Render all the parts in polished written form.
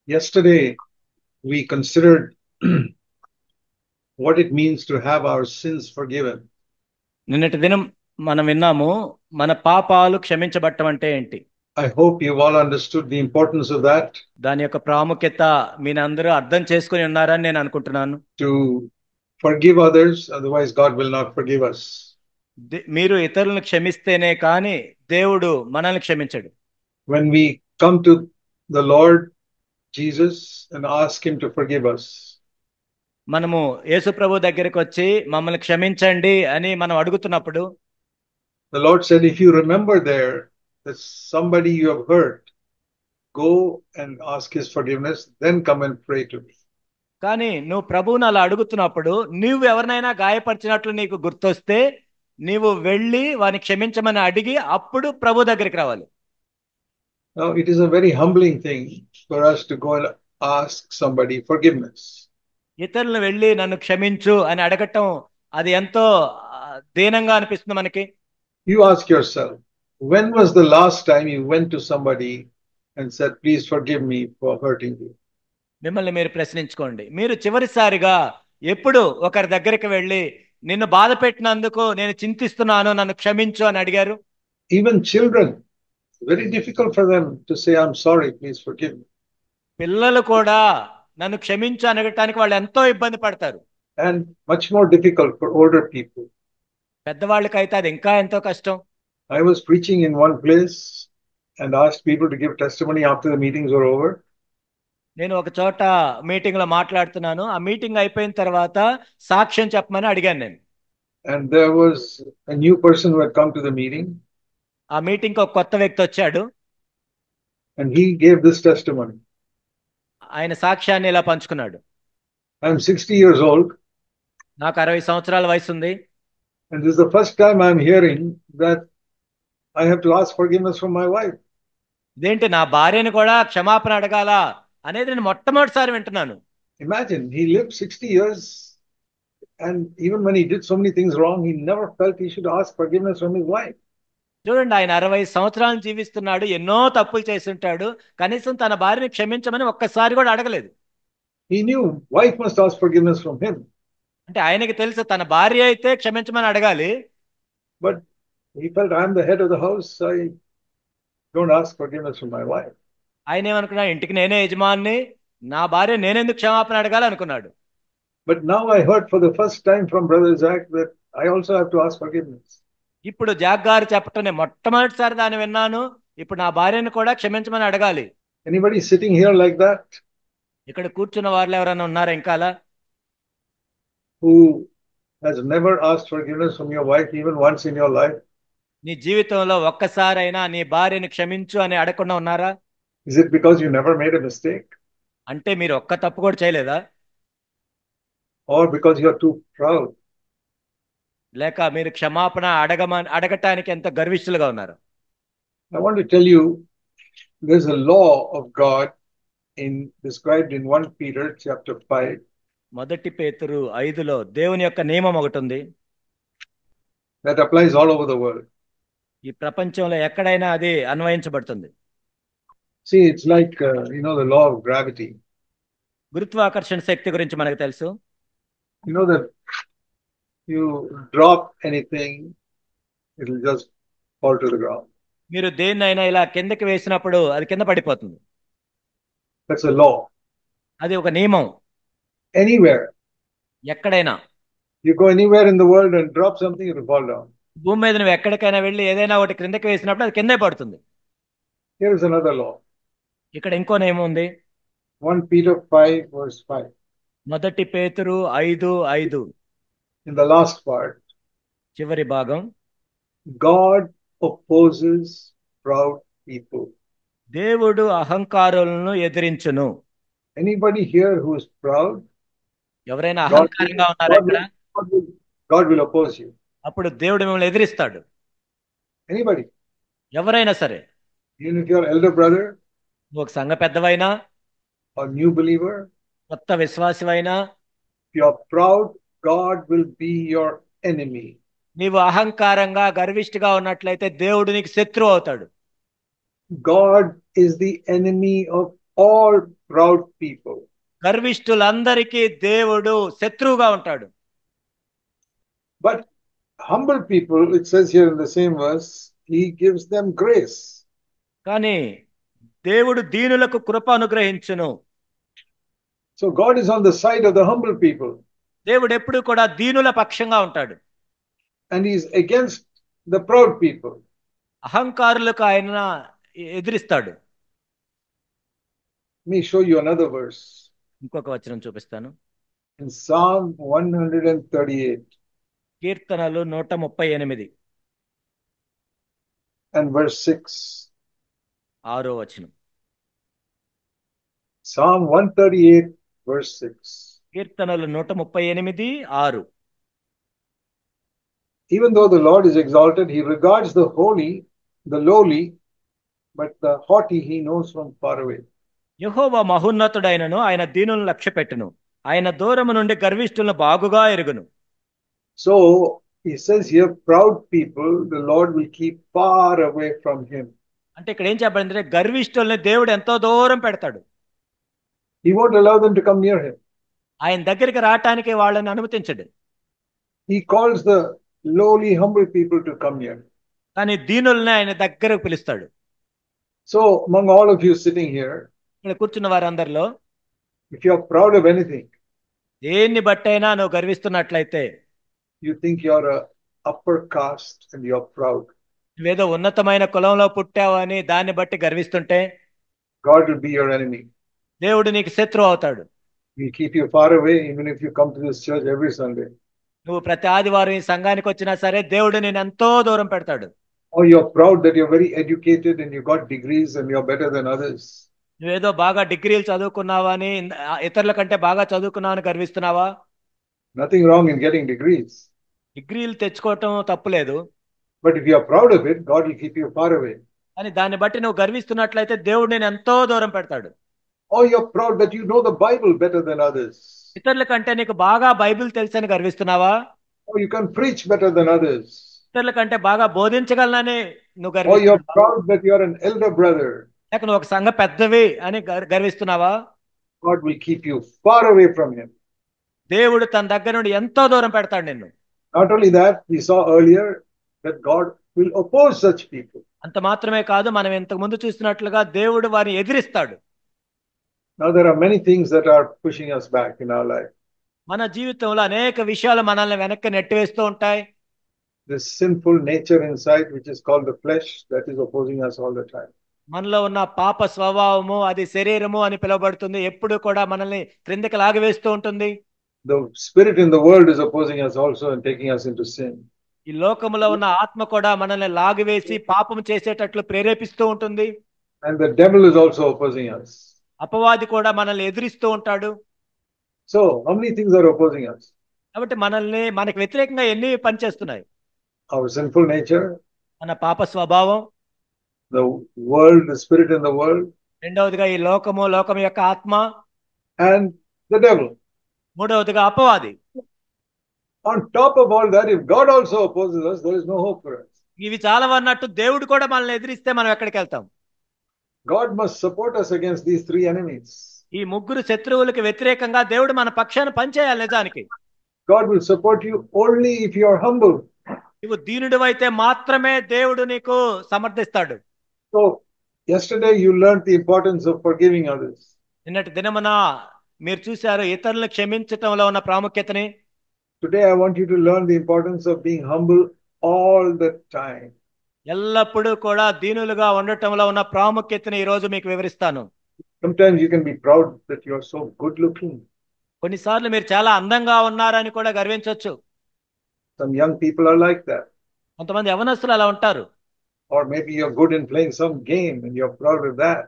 Yesterday, we considered what it means to have our sins forgiven. నిన్నటి దినం మనం విన్నాము మన పాపాలు క్షమించబడటం అంటే ఏంటి. I hope you've all understood the importance of that, దాని యొక్క ప్రాముఖ్యత మీరందరూ అర్థం చేసుకుని ఉన్నారని నేను అనుకుంటున్నాను. to forgive others, otherwise, God will not forgive us. మీరు ఇతరులను క్షమిస్తేనే కానీ దేవుడు మనల్ని క్షమించడు. When we come to the Lord Jesus and ask Him to forgive us, మనము యేసు ప్రభు దగ్గరికి వచ్చి మమ్మల్ని క్షమించండి అని మనం అడుగుతున్నప్పుడు the Lord said, if you remember there that somebody you have hurt, go and ask His forgiveness, then come and pray to me. కానీ నువ్వు ప్రభువుని అలా అడుగుతున్నప్పుడు నువ్వు ఎవరినైనా గాయపరిచినట్లు నీకు గుర్తొస్తే నీవు వెళ్ళి వారిని క్షమించమని అడిగి అప్పుడు ప్రభు దగ్గరికి రావాలి. Now, it is a very humbling thing for us to go and ask somebody forgiveness. ఇతరులను వెళ్ళి నన్ను క్షమించు అని అడగటం అది ఎంతో దీనంగా అనిపిస్తుంది మనకి. You ask yourself, when was the last time you went to somebody and said, please forgive me for hurting you? మిమ్మల్ని మీరు ప్రశ్నించుకోండి. మీరు చివరిసారిగా ఎప్పుడు ఒకరి దగ్గరికి వెళ్ళి నిన్ను బాధ పెట్టినందుకు నేను చింతిస్తున్నాను నన్ను క్షమించు అని అడిగారు? Even children, very difficult for them to say, I'm sorry, please forgive me. పిల్లలు కూడా నన్ను క్షమించు అనగటానికి వాళ్ళు ఎంతో ఇబ్బంది పడతారు. And much more difficult for older people. పెద్దవాళ్ళకైతే అది ఇంకా ఎంతో కష్టం. I was preaching in one place and asked people to give testimony after the meetings were over. నేను ఒక చోట మీటింగ్ లో మాట్లాడుతున్నాను. ఆ మీటింగ్ అయిపోయిన తర్వాత సాక్ష్యం చెప్పమని అడిగాను నేను. And there was a new person who had come to the meeting. ఆ మీటింగ్ ఒక కొత్త వ్యక్తి వచ్చాడు. And he gave this testimony. ఆయన సాక్ష్యాన్ని ఇలా పంచుకున్నాడు. I'm 60 years old. నాకు 60 సంవత్సరాల వయసు ఉంది. And this is the first time I'm hearing that I have to ask forgiveness from my wife. ఇదేంటి నా భార్యని కూడా క్షమాపణ అడగాల అనేది నేను మొట్టమొదటిసారి వింటున్నాను. Imagine, he lived 60 years and even when he did so many things wrong, he never felt he should ask forgiveness from his wife. చూడండి, ఆయన 60 సంవత్సరాలు జీవిస్తున్నాడు, ఎన్నో తప్పులు చేసి ఉంటాడు, కనీసం తన భార్యని క్షమించమని ఒక్కసారి కూడా అడగలేదు. He knew wife must ask forgiveness from him. అంటే ఆయనకి తెలుసు తన భార్య అయితే క్షమించమని అడగాలి. But he felt, I'm the head of the house, I don't ask forgiveness from my wife. ఆయన ఏమనుకున్నాడు, ఇంటికి నేనే యజమాని, నా భార్య నేనెందుకు క్షమాపణ అడగాలి అనుకున్నాడు. But now I heard for the first time from Brother Zach that I also have to ask forgiveness. ఇప్పుడు జాగ్ గారు చెప్పటం నేను మొట్టమొదటిసారి దాన్ని విన్నాను. ఇప్పుడు నా భార్యను కూడా క్షమించమని అడగాలి. Anybody sitting here like that? ఇక్కడ కూర్చున్న వారు ఎవరైనా ఉన్నారా ఇంకా అలా? Who has never asked forgiveness from your wife even once in your life? నీ జీవితంలో ఒక్కసారైనా నీ భార్యను క్షమించు అని అడగకుండా ఉన్నారా? Is it because you never made a mistake? అంటే మీరు ఒక్క తప్పు కూడా చేయలేదా? Or because you are too proud? లేక మీరు క్షమాపణ అడగటానికి ఎంత గర్విష్ఠులుగా ఉన్నారు? I want to tell you, there's a law of God described in 1 Peter chapter 5. మొదటి పేతురు 5లో దేవుని యొక్క నియమం ఒకటి ఉంది. That applies all over the world. ఈ ప్రపంచంలో ఎక్కడైనా అది అన్వయించబడుతుంది. See, it's like, the law of gravity. గురుత్వాకర్షణ శక్తి గురించి మనకు తెలుసు. You know that you drop anything, it'll just fall to the ground. మీరు దేన్నైనా ఇలా కిందకి వేసినప్పుడు అది కింద పడిపోతుంది. That's a law. అది ఒక నియమం. Anywhere. ఎక్కడైనా You go anywhere in the world and drop something, it will fall down. భూమి మీద నువ్వు ఎక్కడికైనా వెళ్ళి ఏదైనా ఒకటి క్రిందకి వేసినప్పుడు అది కిందే పడుతుంది. Here is another law. ఇక్కడ ఇంకో నియమం ఉంది. 1 Peter 5 verse 5. మొదటి పేతురు 5:5. In the last part, చివరి భాగం, God opposes proud people. దేవుడు అహంకారులను ఎదిరించును. Anybody here who is proud, ఎవరైనా అహంకారంగా ఉన్నారా ఇక్కడ? God will oppose you. అప్పుడు దేవుడు మిమ్మల్ని ఎదిరిస్తాడు. Anybody. ఎవరైనా సరే. Even if you're elder brother, ఒక సంఘ పెద్దవైనా, or new believer, కొత్త విశ్వాసివైనా, if you're proud, God will be your enemy. నీవు అహంకారంగా గర్విష్ఠిగా ఉన్నట్లయితే దేవుడు నీకు శత్రువు అవుతాడు. God is the enemy of all proud people. గర్విష్ఠులందరికీ దేవుడు శత్రువుగా ఉంటాడు. But humble people, it says here in the same verse, he gives them grace. కానీ దేవుడు దీనులకు కృప అనుగ్రహించును. So God is on the side of the humble people. దేవుడు ఎప్పుడు కూడా దీనుల పక్షంగా ఉంటాడు. And he is against the proud people. అహంకారులకు ఆయన ఎదిరిస్తాడు. Let me show you another verse. ఇంకొక వచనం చూపిస్తాను. In Psalm 138 కీర్తనలు 138 and verse 6. 6వ వచనం. Psalm 138 verse 6. కీర్తనలు 138, 6. Even though the Lord is exalted, he regards the holy, the lowly, but the haughty he knows from far away. యెహోవా మహోన్నతుడైనను ఆయన దీనులను లక్ష్యపెట్టును. ఆయన దూరము నుండి గర్విష్ఠులను బాగుగా ఎరుగును. So he says here, proud people, the Lord will keep far away from him. అంటే ఇక్కడ ఏం చెప్పండి, గర్విష్ఠుల్ని దేవుడు ఎంతో దూరం పెడతాడు. He won't allow them to come near him. ఆయన దగ్గరికి రావటానికి వాళ్ళని అనుమతించడు. He calls the lowly, humble people to come near. కానీ దీనుల్ని ఆయన దగ్గరకు పిలుస్తాడు. So among all of you sitting here, ఇక్కడ కూర్చున్న వారందరిలో if you are proud of anything, దేన్ని బట్టైనా నువ్వు గర్విస్తున్నట్లయితే, you think you are a upper caste and you are proud, నువ్వేదో ఉన్నతమైన కులంలో పుట్టావని దాన్ని బట్టి గర్విస్తుంటే, God will be your enemy. దేవుడు నీకు శత్రువు అవుతాడు. He'll keep you far away even if you come to this church every Sunday. నువ్వు ప్రతి ఆదివారం ఈ సంఘానికి వచ్చినా సరే దేవుడు నేను ఎంతో దూరం పెడతాడు. Or you're proud that you're very educated and you got degrees and you're better than others. నువ్వేదో బాగా డిగ్రీలు చదువుకున్నావని, ఇతరుల కంటే బాగా చదువుకున్నావని గర్విస్తున్నావా? Nothing wrong in getting degrees. డిగ్రీలు తెచ్చుకోవటం తప్పులేదు. But if you are proud of it, God will keep you far away. అని దాన్ని బట్టి నువ్వు గర్విస్తున్నట్లయితే దేవుడు నేను ఎంతో దూరం పెడతాడు. Or you're proud that you know the Bible better than others. ఇతరుల కంటే నీకు బాగా బైబిల్ తెలుసని గర్విస్తున్నావా? Or you can preach better than others. ఇతరుల కంటే బాగా బోధించగలనని నువ్వు Or you're గర్విస్తున్నావా? proud that you're an elder brother. లేక నువ్వు ఒక సంఘ పెద్దవి అని గర్విస్తున్నావా? God will keep you far away from him. దేవుడు తన దగ్గర నుండి ఎంతో దూరం పెడతాడు నిన్ను. Not only that, we saw earlier that God will oppose such people. అంత మాత్రమే కాదు, మనం ఇంతకు ముందు చూసినట్లుగా దేవుడు వారిని ఎదిరిస్తాడు. Now there are many things that are pushing us back in our life. మన జీవితంలో అనేక విషయాలు మనల్ని వెనక్కి నెట్టివేస్తూ ఉంటాయి. This sinful nature inside, which is called the flesh, that is opposing us all the time. మనలో ఉన్న పాప స్వభావము, అది శరీరము అని పిలువబడుతుంది, ఎప్పుడు కూడా మనల్ని క్రిందకి లాగివేస్తూ ఉంటుంది. The spirit in the world is opposing us also and taking us into sin. ఈ లోకములో ఉన్న ఆత్మ కూడా మనల్ని లాగివేసి పాపం చేసేటట్లు ప్రేరేపిస్తూ ఉంటుంది. And the devil is also opposing us. అపవాది కూడా మనల్ని ఎదిరిస్తూ ఉంటాడు. So, how many things are opposing us? కాబట్టి మనకు వ్యతిరేకంగా ఎన్ని పనిచేస్తున్నాయి? Our sinful nature, మన పాప స్వభావం, the world, the spirit in the world, రెండవదిగా ఈ లోకం యొక్క ఆత్మ, and the devil. మూడవదిగా అపవాది. On top of all that, if God also opposes us, there is no hope for us. ఇవి చాలా అన్నట్టు దేవుడు కూడా మనల్ని ఎదిరిస్తే మనం ఎక్కడికి వెళ్తాం? God must support us against these three enemies. ఈ ముగ్గురు శత్రువులకు వ్యతిరేకంగా దేవుడు మన పక్షాన పనిచేయాలి. నిజానికి God will support you only if you are humble. నువ్వు దీనుడివైతే మాత్రమే దేవుడు నీకు సమర్థిస్తాడు. So, yesterday you learned the importance of forgiving others. నిన్నటి దినమున మీరు చూశారు ఇతరులను క్షమించటంలో ఉన్న ప్రాముఖ్యతని. Today I want you to learn the importance of being humble all the time. ఎల్లప్పుడూ కూడా దీనులుగా ఉండటంలో ఉన్న ప్రాముఖ్యతని ఈ రోజు మీకు వివరిస్తాను. Sometimes you can be proud that you are so good looking. కొన్నిసార్లు మీరు చాలా అందంగా ఉన్నారని కూడా గర్వించవచ్చు. Some young people are like that. కొంతమంది యవనస్తులు అలా ఉంటారు. Or maybe you're good in playing some game and you're proud of that.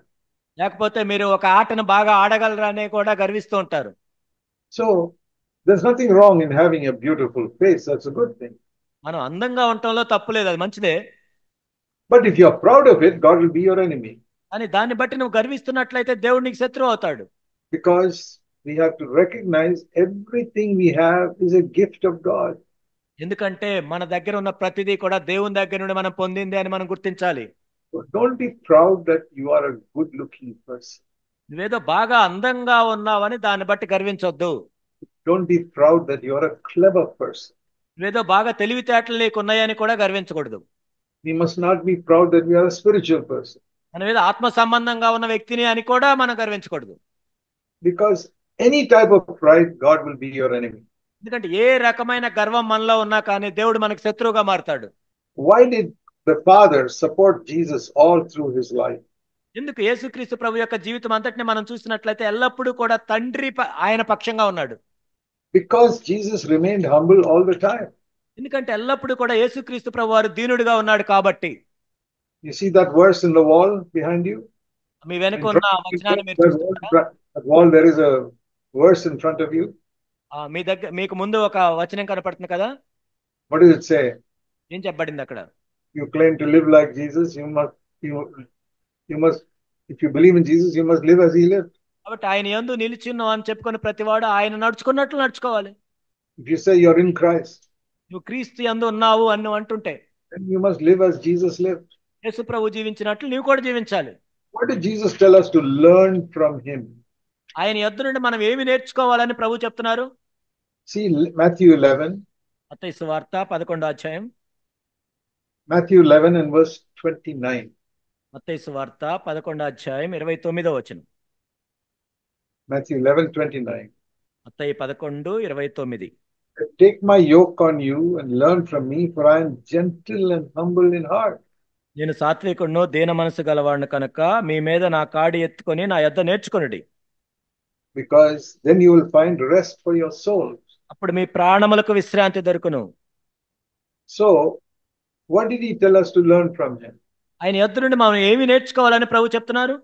లేకపోతే మీరు ఒక ఆటను బాగా ఆడగలరని కూడా గర్విస్తూ ఉంటారు. So, there's nothing wrong in having a beautiful face. That's a good thing. మనం అందంగా ఉండటంలో తప్పు లేదు, అది మంచిదే. But if you're proud of it, God will be your enemy. అని దాన్ని బట్టి నువ్వు గర్విస్తున్నట్లయితే దేవుడు నీకు శత్రువు అవుతాడు. Because we have to recognize everything we have is a gift of God. ఎందుకంటే మన దగ్గర ఉన్న ప్రతిదీ కూడా దేవుని దగ్గర నుండి మనం పొందింది అని మనం గుర్తించాలి. So don't be proud that you are a good looking person. నువ్వేదో బాగా అందంగా ఉన్నావని దాన్ని బట్టి గర్వించొద్దు. Don't be proud that you are a clever person. నువ్వేదో బాగా తెలివితేటలు నీకు ఉన్నాయని కూడా గర్వించకూడదు. We must not be proud that we are a spiritual person. మనం ఏదో ఆత్మ సంబంధంగా ఉన్న వ్యక్తిని అని కూడా మనం గర్వించకూడదు. Because any type of pride, God will be your enemy. ఎందుకంటే ఏ రకమైన గర్వం మనలో ఉన్నా కానీ దేవుడు మనకి శత్రువుగా మారతాడు. Why did the Father support Jesus all through his life? ఎందుకు యేసుక్రీస్తు ప్రభు యొక్క జీవితం అంతటిని మనం చూసినట్లయితే ఎల్లప్పుడూ కూడా తండ్రి ఆయన పక్షంగా ఉన్నాడు. Because Jesus remained humble all the time. ఎందుకంటే ఎల్లప్పుడూ కూడా యేసుక్రీస్తు ప్రభు వారు దీనుడిగా ఉన్నాడు కాబట్టి. You see that verse in the wall behind you? మీ వెనుక In ఉన్న front of you, వచనాన్ని మీరు చూస్తున్నారా? that wall, there is a verse in front of you. మీ దగ్గర మీకు ముందు ఒక వచనం కనపడుతుంది కదా. What does it say? ఏం చెప్పబడింది అక్కడ? You claim to live like Jesus, you must, if you believe in Jesus, you must live as he lived. కాబట్టి ఆయన యందు నిలిచిన్నావు అని చెప్పుకొని ప్రతివాడు ఆయన నడుచుకున్నట్లు నడుచుకోవాలి. If you say you're in Christ, నువ్వు క్రీస్తు యందు ఉన్నావు అని నువ్వు అంటుంటే then you must live as Jesus lived. యేసు ప్రభు జీవించినట్లు నీవు కూడా జీవించాలి. What did Jesus tell us to learn from him? ఆయన యొద్ద నుండి మనం ఏమి నేర్చుకోవాలని ప్రభు చెప్తున్నారు? See Matthew 11. మత్తయి సువార్త 11వ అధ్యాయం. Matthew 11 and verse 29. మత్తయి సువార్త 11వ అధ్యాయం 29వ వచనం. Matthew 11:29. Mattayi 11:29. Take my yoke on you and learn from me, for I am gentle and humble in heart. నేను సాత్వికుడును దీన మనసు గలవాడిని కనుక మీ మీద నా కాడి ఎత్తుకొని నా యొద్ద నేర్చుకొనుడి. Because then you will find rest for your souls. అప్పుడు మీ ప్రాణములకు విశ్రాంతి దొరుకును. So, what did he tell us to learn from him? ఆయన యొద్ద నుండి మనం ఏమి నేర్చుకోవాలని ప్రభు చెప్తున్నారు?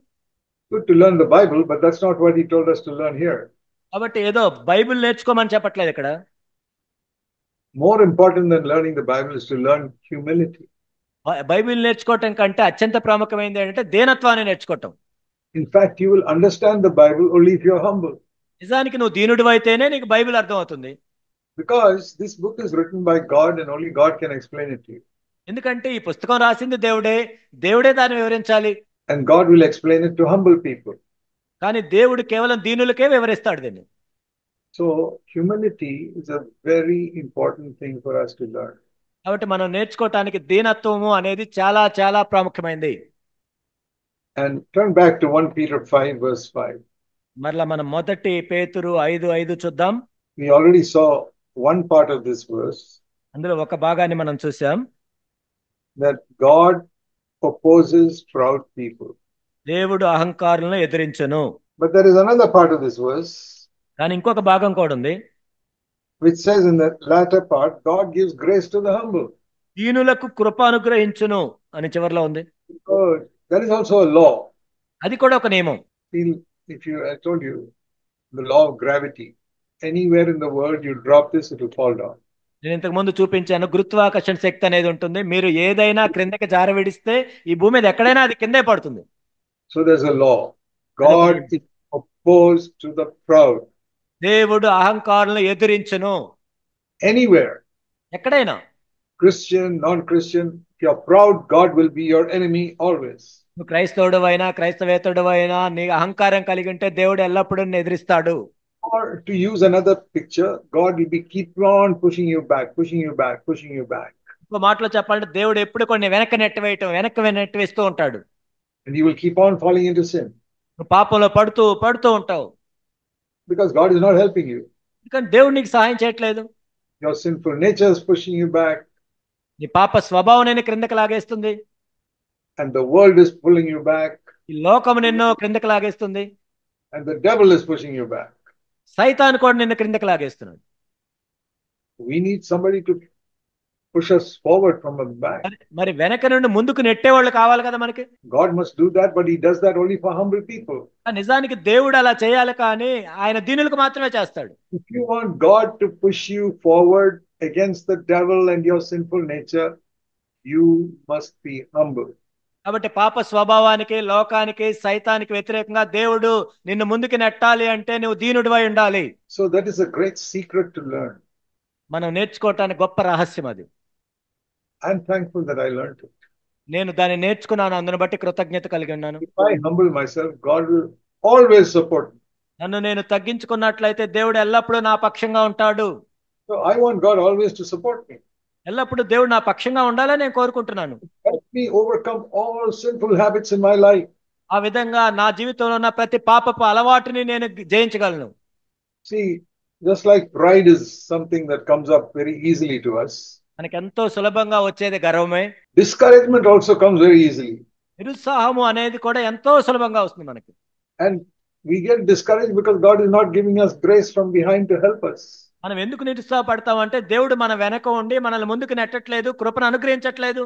Good to learn the Bible, but that's not what he told us to learn here. కాబట్టి ఏదో బైబిల్ నేర్చుకోమని చెప్పట్లేదు ఇక్కడ. More important than learning the Bible is to learn humility. Bible నేర్చుకోవటం కంటే అత్యంత ప్రాముఖ్యమైనది ఏంటంటే దీనత్వాన్ని నేర్చుకోవటం. In fact, you will understand the Bible only if you're humble. నిజానికి నువ్వు దీనుడు అయితేనే నీకు బైబిల్ అర్థం అవుతుంది. Because this book is written by God and only God can explain it to you. ఎందుకంటే ఈ పుస్తకం రాసింది దేవుడే, దేవుడే దాన్ని వివరించాలి. And God will explain it to humble people. కానీ దేవుడు కేవలం దీనులకే వివరిస్తాడు దీన్ని. So humility is a very important thing for us to learn. కాబట్టి మనం నేర్చుకోవటానికి దీనత్వము అనేది చాలా చాలా ప్రాముఖ్యమైనది. And turn back to 1 Peter 5 verse 5. మరలా మనం మొదటి పేతురు 5:5 చూద్దాం. We already saw one part of this verse. అందులో ఒక భాగాన్ని మనం చూసాం. That God opposes proud people. దేవుడు అహంకారులను ఎదిరించును. But there is another part of this verse. కానీ ఇంకొక భాగం కూడా ఉంది. Which says in the latter part, God gives grace to the humble. దీనులకు కృప అనుగ్రహించును అని చివరిలో ఉంది. There is also a law. అది కూడా ఒక నియమం. I told you, the law of gravity. Anywhere in the world you drop this, it will fall down. నేను ఇంతకు ముందు చూపించాను, గురుత్వాకర్షణ శక్తి అనేది ఉంటుంది. మీరు ఏదైనా క్రిందకి జారవిడిస్తే ఈ భూమి మీద ఎక్కడైనా అది కిందే పడుతుంది. So there's a law. God is opposed to the proud. దేవుడు అహంకారులను ఎదిరించును. Anywhere. ఎక్కడైనా. Christian, non-Christian, if you're proud, God will be your enemy always. నువ్వు క్రైస్తవుడవైనా క్రైస్తవేతరుడవైనా నీ అహంకారం కలిగి ఉంటే దేవుడు ఎల్లప్పుడూ నిన్ను ఎదిరిస్తాడు. Or to use another picture, God will be keep on pushing you back, pushing you back, pushing you back. ఇంకో మాటలో చెప్పాలంటే దేవుడు ఎప్పుడు కొన్ని వెనక్కి నెట్టివేస్తూ ఉంటాడు. And you will keep on falling into sin. నువ్వు పాపంలో పడుతూ ఉంటావు. Because God is not helping you. ఎందుకంటే దేవుడు నీకు సహాయం చేయట్లేదు. Your sinful nature is pushing you back. నీ పాప స్వభావం నిన్ను క్రిందకి లాగేస్తుంది. And the world is pulling you back. ఈ లోకం నిన్ను క్రిందకి లాగేస్తుంది. And the devil is pushing you back. సైతాను కూడా నిన్ను క్రిందకి లాగేస్తున్నాడు. We need somebody to push us forward from the back. మరి వెనక నుండి ముందుకు నెట్టేవాళ్ళు కావాలి కదా మనకి. God must do that, but he does that only for humble people. నిజానికి దేవుడు అలా చేయాలి కానీ ఆయన దీనులకు మాత్రమే చేస్తాడు. If you want God to push you forward against the devil and your sinful nature, you must be humble. కాబట్టి పాప స్వభావానికి, లోకానికి, సైతానికి వ్యతిరేకంగా దేవుడు నిన్ను ముందుకు నెట్టాలి అంటే నువ్వు దీనుడివై ఉండాలి. So that is a great secret to learn. మనం నేర్చుకోవటానికి గొప్ప రహస్యం అది. I'm thankful that I learned it. నేను దాన్ని నేర్చుకున్నాను, అందుని బట్టి కృతజ్ఞత కలిగి ఉన్నాను. If I humble myself, God will always support me. నన్ను నేను తగ్గించుకున్నట్లయితే దేవుడు ఎల్లప్పుడూ నా పక్షంగా ఉంటాడు. So I want God always to support me. ఎల్లప్పుడూ దేవుడు నా పక్షంగా ఉండాలని నేను కోరుకుంటున్నాను. Help me overcome all sinful habits in my life. ఆ విధంగా నా జీవితంలో ఉన్న ప్రతి పాపపు అలవాటుని నేను జయించగలను. See, just like pride is something that comes up very easily to us, మనకి ఎంతో సులభంగా వచ్చేది గర్వమే. discouragement also comes very easily. నిరుత్సాహము అనేది కూడా ఎంతో సులభంగా వస్తుంది మనకి. And we get discouraged because God is not giving us grace from behind to help us. మనం ఎందుకు నిరుత్సాహపడతామంటే దేవుడు మన వెనక ఉండి మనల్ని ముందుకు నెట్టట్లేదు, కృపను అనుగ్రహించట్లేదు.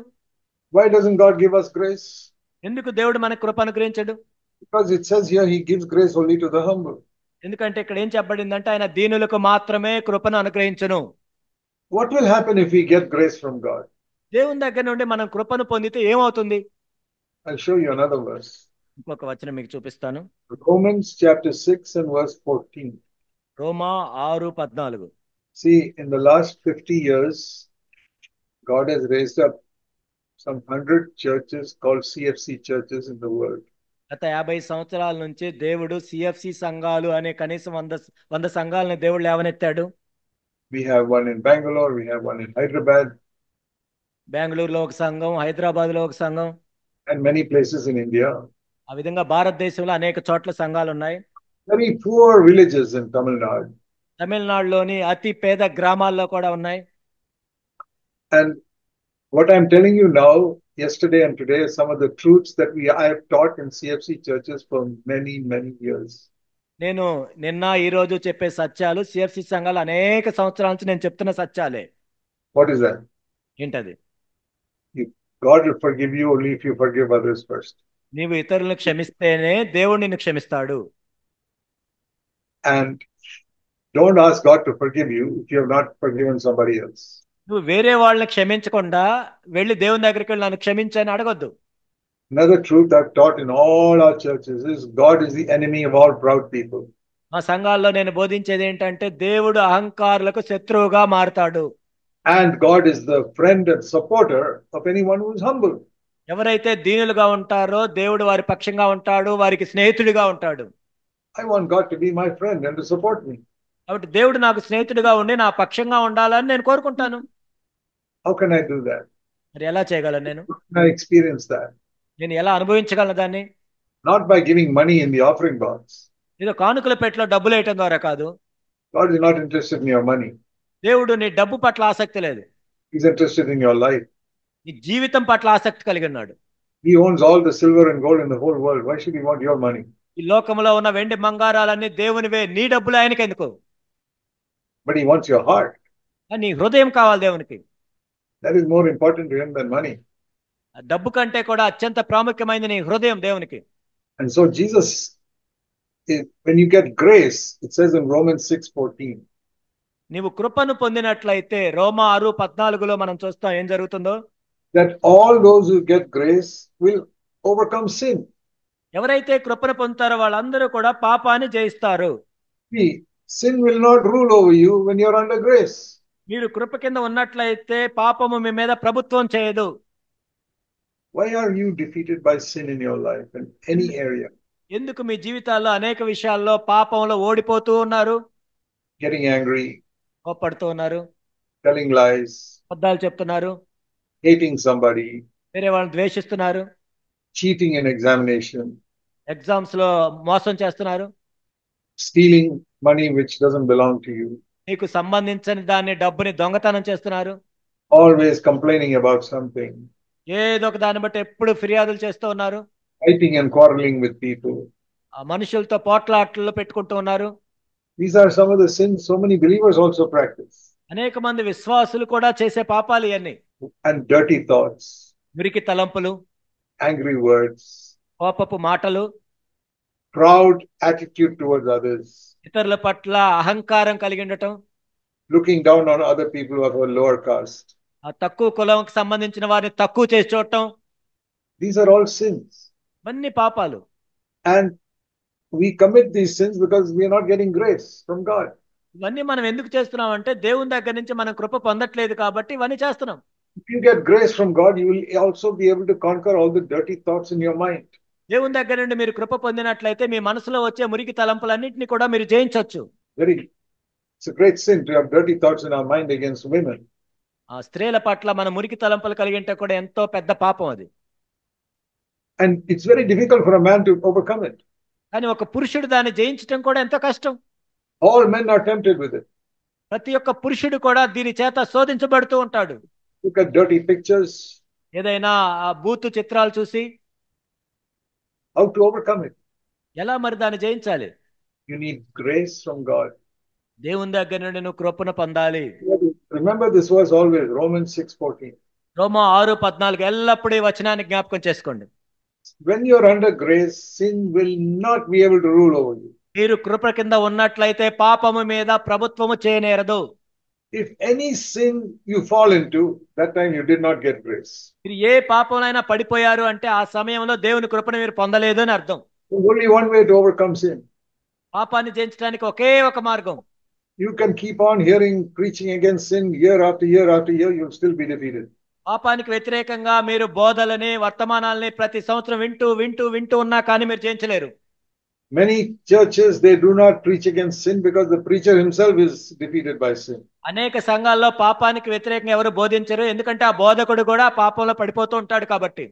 Why doesn't God give us grace? ఎందుకు దేవుడు మనకు కృప అనుగ్రహించడు? Because it says here he gives grace only to the humble. ఎందుకంటే ఇక్కడ ఏం చెప్పబడిందంటే ఆయన దీనులకు మాత్రమే కృపను అనుగ్రహించును. What will happen if we get grace from God? దేవుని దగ్గర నుండి మనం కృపను పొందితే ఏమవుతుంది? I'll show you another verse. ఇంకొక వచనం మీకు చూపిస్తాను. Romans chapter 6 and verse 14. Roma 6:14. See, in the last 50 years, God has raised up some 100 churches called CFC churches in the world. గత 50 సంవత్సరాల నుంచి దేవుడు సిఎఫ్సి సంఘాలు అనే కనీసం 100 సంఘాలను దేవుడు లేవనెత్తాడు. We have one in Bangalore, we have one in Hyderabad, బెంగళూరులో ఒక సంఘం, హైదరాబాద్లో ఒక సంఘం, and many places in India. ఆ విధంగా భారతదేశంలో అనేక చోట్ల సంఘాలు ఉన్నాయి. Very poor villages in Tamil Nadu. తమిళనాడులోని అతి పేద గ్రామాల్లో కూడా ఉన్నాయి. And what I'm telling you now, yesterday and today, is some of the truths that I have taught in CFC churches for many, many years. నేను నిన్న ఈ రోజు చెప్పే సత్యాలు సిఎఫ్సి సంఘాలు అనేక సంవత్సరాల నుంచి నేను చెప్తున్న సత్యాలే. What is that? ఏంటది? God will forgive you only if you forgive others first. నీవు ఇతరులను క్షమిస్తేనే దేవుడు నిన్ను క్షమిస్తాడు. And don't ask God to forgive you if you have not forgiven somebody else. నువ్వు వేరే వాళ్ళని క్షమించకుండా వెళ్ళి దేవుని దగ్గరికి వెళ్ళి నన్ను క్షమించని అడగొద్దు. Another truth I've taught in all our churches is God is the enemy of all proud people. మా సంఘాల్లో నేను బోధించేది ఏంటంటే దేవుడు అహంకారులకు శత్రువుగా మారతాడు. And God is the friend and supporter of anyone who is humble. ఎవరైతే దీనులుగా ఉంటారో దేవుడు వారి పక్షంగా ఉంటాడు, వారికి స్నేహితుడిగా ఉంటాడు. I want God to be my friend and to support me. కాబట్టి దేవుడు నాకు స్నేహితుడిగా ఉండి నా పక్షంగా ఉండాలని నేను కోరుకుంటాను. How can I do that? మరి ఎలా చేయగలను నేను? How can I experience that? నేను ఎలా అనుభవించగలను దాన్ని? Not by giving money in the offering box. ఏదో కానుకల పెట్టెలో డబ్బులు వేయటం ద్వారా కాదు. God is not interested in your money. దేవుడు నీ డబ్బు పట్ల ఆసక్తి లేదు. He's interested in your life. నీ జీవితం పట్ల ఆసక్తి కలిగి ఉన్నాడు. He owns all the silver and gold in the whole world. Why should he want your money? ఈ లోకంలో ఉన్న వెండి బంగారాలన్నీ దేవునివే, నీ డబ్బులు ఆయనకి ఎందుకు? But he wants your heart. నీ హృదయం కావాలి దేవునికి. That is more important to him than money. డబ్బు కంటే కూడా అత్యంత ప్రాముఖ్యమైనది నీ హృదయం దేవునికి. And so Jesus, when you get grace, it says in Romans 6:14. నీవు కృపను పొందినట్లయితే రోమా 6:14లో మనం చూస్తాం ఏం జరుగుతుందో. That all those who get grace will overcome sin. ఎవరైతే కృపను పొందుతారో వాళ్ళందరూ కూడా పాపాన్ని జయిస్తారు. See, sin will not rule over you when you're under grace. మీరు కృప కింద ఉన్నట్లయితే పాపము మీ మీద ప్రభుత్వం చేయదు. Why are you defeated by sin in your life in any area? ఎందుకు మీ జీవితాల్లో అనేక విషయాల్లో పాపంలో ఓడిపోతూ ఉన్నారు? Getting angry, కోప్పడుతూ ఉన్నారు, telling lies, అబద్ధాలు చెప్తున్నారు, hating somebody, వేరే వాళ్ళని ద్వేషిస్తున్నారు, cheating in examination, ఎగ్జామ్స్ లో మోసం చేస్తున్నారు, stealing money which doesn't belong to you, మీకు సంబంధించని దాన్ని డబ్బుని దొంగతనం చేస్తున్నారు, always complaining about something, ఏదో ఒక దాన్ని బట్టి ఎప్పుడు ఫిర్యాదులు చేస్తూ ఉన్నారు, fighting and quarreling with people. ఆ మనుషులతో పోట్లాటల్లో పెట్టుకుంటూ ఉన్నారు. These are some of the sins so many believers also practice. అనేక మంది విశ్వాసులు కూడా చేసే పాపాలు ఇవన్నీ. And dirty thoughts, మురికి తలంపులు, angry words, కోపపు మాటలు, proud attitude towards others, ఇతరుల పట్ల అహంకారం కలిగి ఉండటం, looking down on other people who are of a lower caste. ఆ తక్కువ కులంకి సంబంధించిన వారిని తక్కువ చేసి చూడటం. These are all sins. ఇవన్నీ పాపాలు. And we commit these sins because we are not getting grace from God. ఇవన్నీ మనం ఎందుకు చేస్తున్నాం అంటే దేవుని దగ్గర నుంచి మనం కృప పొందట్లేదు కాబట్టి ఇవన్నీ చేస్తున్నాం. If you get grace from God, you will also be able to conquer all the dirty thoughts in your mind. దేవుని దగ్గర నుండి మీరు కృప పొందినట్లయితే మీ మనసులో వచ్చే మురికి తలంపులన్నింటినీ కూడా మీరు జయించవచ్చు. It's a great sin to have dirty thoughts in our mind against women. ఆ స్త్రీల పట్ల మన మురికి తలంపులు కలిగి ఉంటే కూడా ఎంతో పెద్ద పాపం అది. And it's very difficult for a man to overcome it. కానీ ఒక పురుషుడు దాన్ని జయించడం కూడా ఎంతో కష్టం. All men are tempted with it. ప్రతి ఒక్క పురుషుడు కూడా దీని చేత శోధించబడుతూ ఉంటాడు. Look at dirty pictures. ఏదైనా ఆ బూతు చిత్రాలు చూసి How to overcome it? ఎలా మరి దాన్ని జయించాలి? You need grace from God. దేవుని దగ్గర నుండి నువ్వు కృపను పొందాలి. Remember this verse always, Romans 6:14. రోమా 6:14 ఎల్లప్పుడూ ఈ వచనాన్ని జ్ఞాపకం చేసుకోండి. When you're under grace, sin will not be able to rule over you. మీరు కృప కింద ఉన్నట్లయితే పాపము మీద ప్రభుత్వము చేయనేరదు. If any sin you fall into, that time you did not get grace. మీరు ఏ పాపంలోనైనా పడిపోయారు అంటే ఆ సమయంలో దేవుని కృపను మీరు పొందలేదు అని అర్థం. There's only one way to overcome sin. పాపాన్ని జయించడానికి ఒకే ఒక మార్గం. You can keep on hearing preaching against sin year after year after year, you'll still be defeated. పాపానికి వ్యతిరేకంగా మీరు బోధలని వర్తమానాలని ప్రతి సంవత్సరం వింటూ ఉన్నా కానీ మీరు జయించలేరు. Many churches, they do not preach against sin because the preacher himself is defeated by sin. అనేక సంఘాల్లో పాపానికి వ్యతిరేకంగా ఎవరు బోధించరు, ఎందుకంటే ఆ బోధకుడు కూడా పాపంలో పడిపోతూ ఉంటాడు కాబట్టి.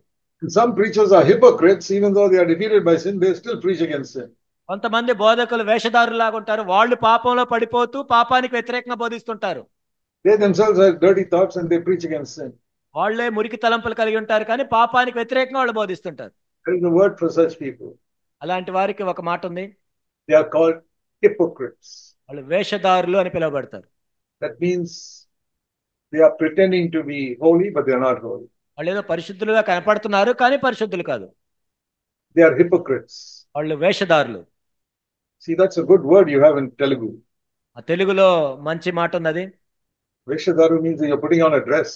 Some preachers are hypocrites, even though they are defeated by sin, they still preach against sin. కొంతమంది బోధకులు వేషధారులాగా ఉంటారు, వాళ్ళు పాపంలో పడిపోతూ పాపానికి వ్యతిరేకంగా బోధిస్తుంటారు. They themselves have dirty thoughts and they preach against sin. వాళ్లే మురికి తలంపులు కలిగి ఉంటారు కానీ పాపానికి వ్యతిరేకంగా వాళ్ళు బోధిస్తుంటారు. There is a word for such people. అలాంటి వారికి ఒక మాట ఉంది, They are called hypocrites. వాళ్ళు వేషధారులు అని పిలువబడతారు. That means they are pretending to be holy, but they are not holy. వాళ్ళు ఏదో పరిశుద్ధులుగా కనపడుతున్నారు కానీ పరిశుద్ధులు కాదు. They are hypocrites. వాళ్ళు వేషధారులు. See, that's a good word you have in Telugu. ఆ తెలుగులో మంచి మాట ఉంది అది. Veshadaru means that you're putting on a dress.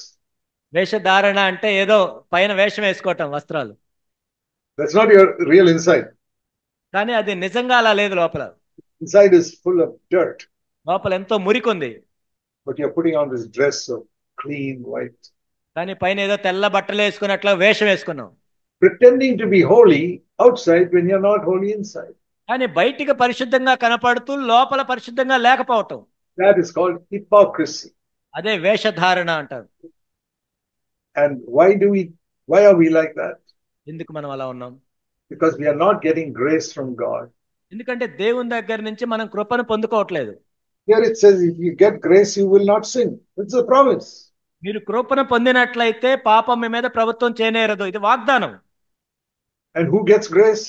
వేషధారణ అంటే ఏదో పైన వేషం వేసుకోవటం, వస్త్రాలు. That's not your real inside. కానీ అది నిజంగా అలా లేదు. లోపల Inside is full of dirt. లోపల ఎంతో మురికి ఉంది. But you're putting on this dress of clean white. కానీ పైన ఏదో తెల్ల బట్టలు వేసుకున్నట్లా వేషం వేసుకున్నాం. Pretending to be holy outside when you're not holy inside. కానీ బయటికి పరిశుద్ధంగా కనపడుతూ లోపల పరిశుద్ధంగా లేకపోవటం. That is called hypocrisy. అదే వేషధారణ అంటారు. And why are we like that? ఎందుకు మనం అలా ఉన్నాం? Because we are not getting grace from God. ఎందుకంటే దేవుని దగ్గర నుంచి మనం కృపను పొందుకోవట్లేదు. Here it says, if you get grace, you will not sin. It's a promise. మీరు కృపను పొందినట్లయితే పాపం మీ మీద ప్రభుత్వం చేయనేరదు. ఇది వాగ్దానం. And who gets grace?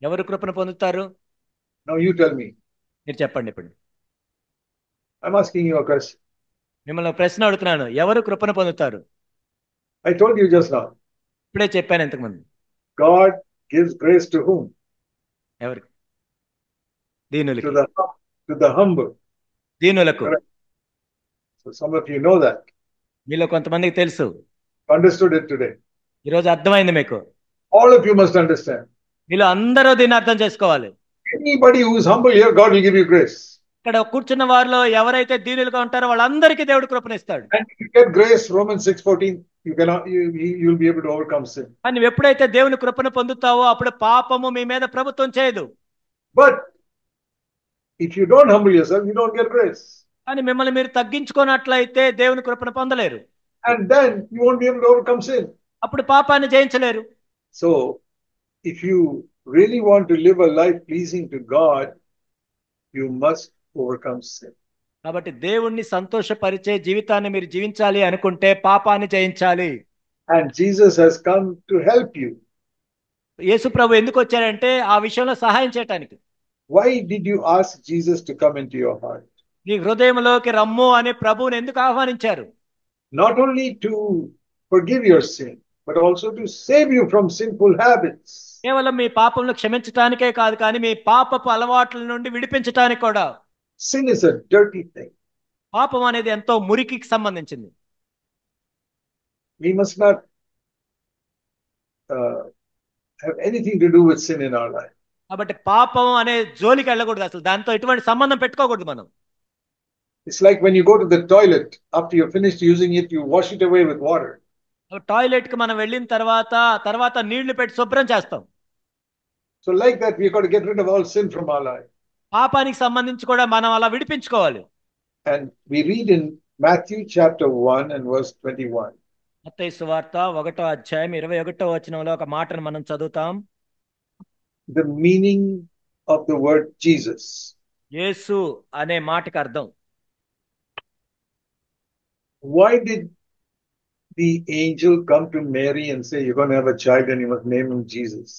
ఎవరు కృపను పొందుతారు? Now you tell me. మీరు చెప్పండి. ఇప్పుడు I'm asking you a question. మిమ్మల్ని ప్రశ్న అడుగుతున్నాను, ఎవరు కృపను పొందుతారు? I told you just now. ఇప్పుడే చెప్పాను ఇంతకుముందు. God gives grace to whom? ఎవరికి? దీనులకి. To the humble. దీనులకు. So some of you know that. మీలో కొంతమందికి తెలుసు. Understood it today. ఈరోజు అర్థమైంది మీకు. All of you must understand. మీలో అందరూ దీన్ని అర్థం చేసుకోవాలి. Anybody who is humble here, God will give you grace. ఇక్కడ కూర్చున్న వారిలో ఎవరైతే దీనులుగా ఉంటారో వాళ్ళందరికీ దేవుడు కృపనిస్తాడు. And if you get grace, Romans 6:14, you'll be able to overcome sin. కానీ నువ్వు ఎప్పుడైతే దేవుని కృపను పొందుతావో అప్పుడు పాపము మీ మీద ప్రభుత్వం చేయదు. But if you don't humble yourself, you don't get grace. కానీ మిమ్మల్ని మీరు తగ్గించుకున్నట్లయితే దేవుని కృపను పొందలేరు. And then you won't be able to overcome sin. అప్పుడు పాపాన్ని జయించలేరు. So if you really want to live a life pleasing to God, you must overcome sin. కాబట్టి దేవుణ్ణి సంతోషపరిచే జీవితాన్ని మీరు జీవించాలి అనుకుంటే పాపాన్ని జయించాలి. And Jesus has come to help you. యేసు ప్రభు ఎందుకు వచ్చారంటే ఆ విషయంలో సహాయం చేయడానికి. Why did you ask Jesus to come into your heart? నీ హృదయంలోకి రమ్ము అని ప్రభువుని ఎందుకు ఆహ్వానించారు? Not only to forgive your sin, but also to save you from sinful habits. కేవలం మీ పాపములను క్షమించడానికే కాదు, కానీ మీ పాపపు అలవాట్ల నుండి విడిపించడానికి కూడా. Sin is a dirty thing. పాపం అనేది ఎంతో మురికికి సంబంధించింది. We must not have anything to do with sin in our life. కాబట్టి పాపం అనే జోలికి వెళ్ళకూడదు, అసలు దాంతో ఎటువంటి సంబంధం పెట్టుకోకూడదు మనం. It's like when you go to the toilet, after you're finished using it, you wash it away with water. Toilet కి మనం వెళ్ళిన తర్వాత నీళ్లు పెట్టి శుభ్రం చేస్తాం. So like that, we've got to get rid of all sin from our life. పాపానికి సంబంధించి కూడా మనం అలా విడిపించుకోవాలి. And we read in Matthew chapter 1 and verse 21. మత్తయి సువార్త 1వ అధ్యాయం 21వ వచనంలో ఒక మాటను మనం చదువుతాం. The meaning of the word Jesus. యేసు అనే మాటకి అర్థం. Why did the angel come to Mary and say, you're going to have a child and you must name him Jesus?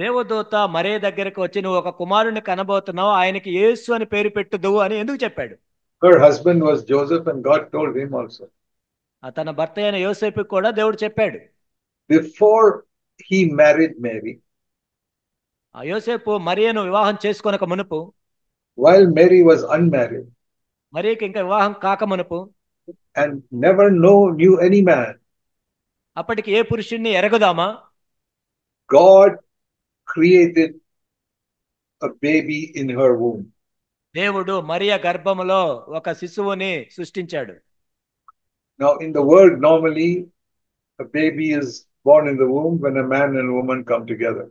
దేవదూత మరే దగ్గరకు వచ్చి నువ్వు ఒక కుమారుని కనబోతున్నావు, ఆయనకి యేసు అని పేరు పెట్టుదువు అని ఎందుకు చెప్పాడు? Her husband was Joseph and God told him also. తన భర్త అయిన యోసేపు కూడా దేవుడు చెప్పాడు. Before he married Mary, యోసేపు మరియను వివాహం చేసుకొనక మునుపు, while Mary was unmarried మరియకి ఇంకా వివాహం కాక మునుపు, and never knew any man, అప్పటికి ఏ పురుషుణ్ణి ఎరగదామా, God created a baby in her womb. దేవుడు మరియ గర్భములో ఒక శిశువుని సృష్టించాడు. Now in the world normally a baby is born in the womb when a man and a woman come together.